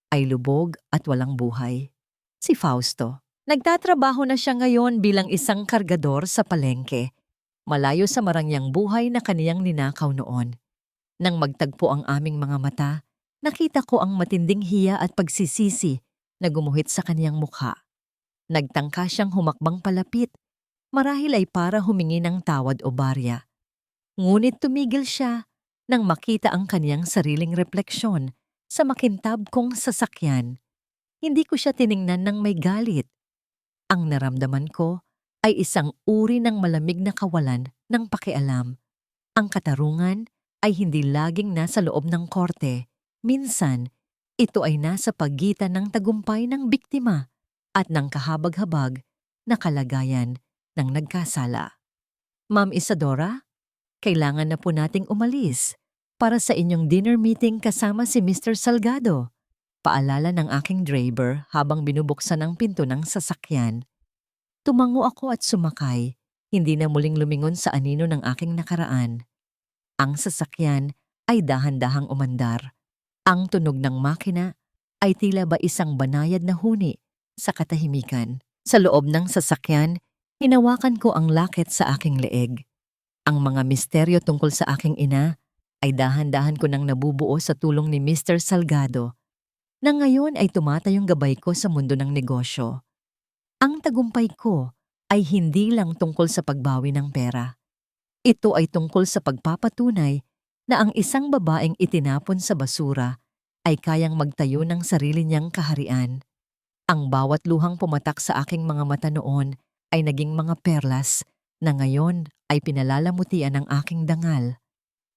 ay lubog at walang buhay. Si Fausto. Nagtatrabaho na siya ngayon bilang isang kargador sa palengke, malayo sa marangyang buhay na kaniyang ninakaw noon. Nang magtagpo ang aming mga mata, nakita ko ang matinding hiya at pagsisisi na gumuhit sa kaniyang mukha. Nagtangka siyang humakbang palapit, marahil ay para humingi ng tawad o barya. Ngunit tumigil siya nang makita ang kaniyang sariling refleksyon sa makintab kong sasakyan. Hindi ko siya tiningnan ng may galit. Ang naramdaman ko ay isang uri ng malamig na kawalan ng pakialam. Ang katarungan ay hindi laging nasa loob ng korte. Minsan, ito ay nasa pagitan ng tagumpay ng biktima at ng kahabag-habag na kalagayan ng nagkasala. Ma'am Isadora, kailangan na po nating umalis para sa inyong dinner meeting kasama si Mr. Salgado. Paalala ng aking driver habang binubuksan ang pinto ng sasakyan. Tumango ako at sumakay, hindi na muling lumingon sa anino ng aking nakaraan. Ang sasakyan ay dahan-dahang umandar. Ang tunog ng makina ay tila ba isang banayad na huni sa katahimikan. Sa loob ng sasakyan, hinawakan ko ang lakit sa aking leeg. Ang mga misteryo tungkol sa aking ina ay dahan-dahan ko nang nabubuo sa tulong ni Mr. Salgado, na ngayon ay tumatayong gabay ko sa mundo ng negosyo. Ang tagumpay ko ay hindi lang tungkol sa pagbawi ng pera. Ito ay tungkol sa pagpapatunay na ang isang babaeng itinapon sa basura ay kayang magtayo ng sarili niyang kaharian. Ang bawat luhang pumatak sa aking mga mata noon ay naging mga perlas na ngayon ay pinalalamutian ng aking dangal.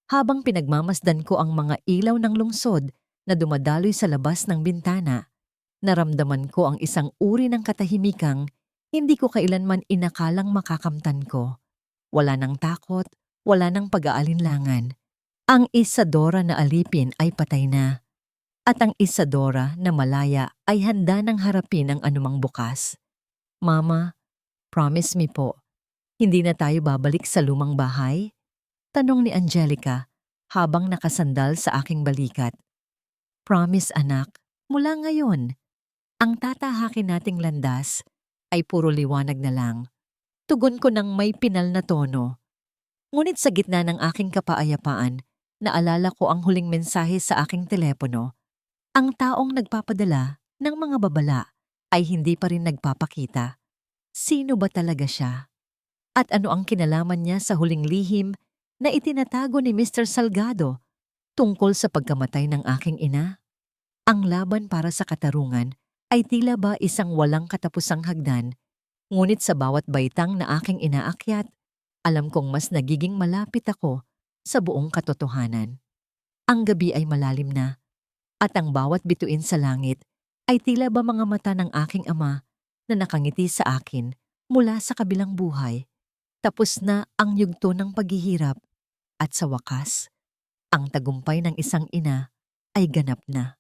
Habang pinagmamasdan ko ang mga ilaw ng lungsod na dumadaloy sa labas ng bintana, naramdaman ko ang isang uri ng katahimikang hindi ko kailanman inakalang makakamtan ko. Wala ng takot, wala ng pag-aalinlangan. Ang Isadora na alipin ay patay na, at ang Isadora na malaya ay handa ng harapin ang anumang bukas. Mama, promise me po, hindi na tayo babalik sa lumang bahay? Tanong ni Angelica habang nakasandal sa aking balikat. Promise anak, mula ngayon, ang tatahakin nating landas ay puro liwanag na lang. Tugon ko ng may pinal na tono. Ngunit sa gitna ng aking kapaayapaan, naalala ko ang huling mensahe sa aking telepono. Ang taong nagpapadala ng mga babala ay hindi pa rin nagpapakita. Sino ba talaga siya? At ano ang kinalaman niya sa huling lihim na itinatago ni Mr. Salgado tungkol sa pagkamatay ng aking ina? Ang laban para sa katarungan ay tila ba isang walang katapusang hagdan, ngunit sa bawat baitang na aking inaakyat, alam kong mas nagiging malapit ako sa buong katotohanan. Ang gabi ay malalim na, at ang bawat bituin sa langit ay tila ba mga mata ng aking ama na nakangiti sa akin mula sa kabilang buhay. Tapos na ang yugto ng paghihirap at sa wakas, ang tagumpay ng isang ina ay ganap na.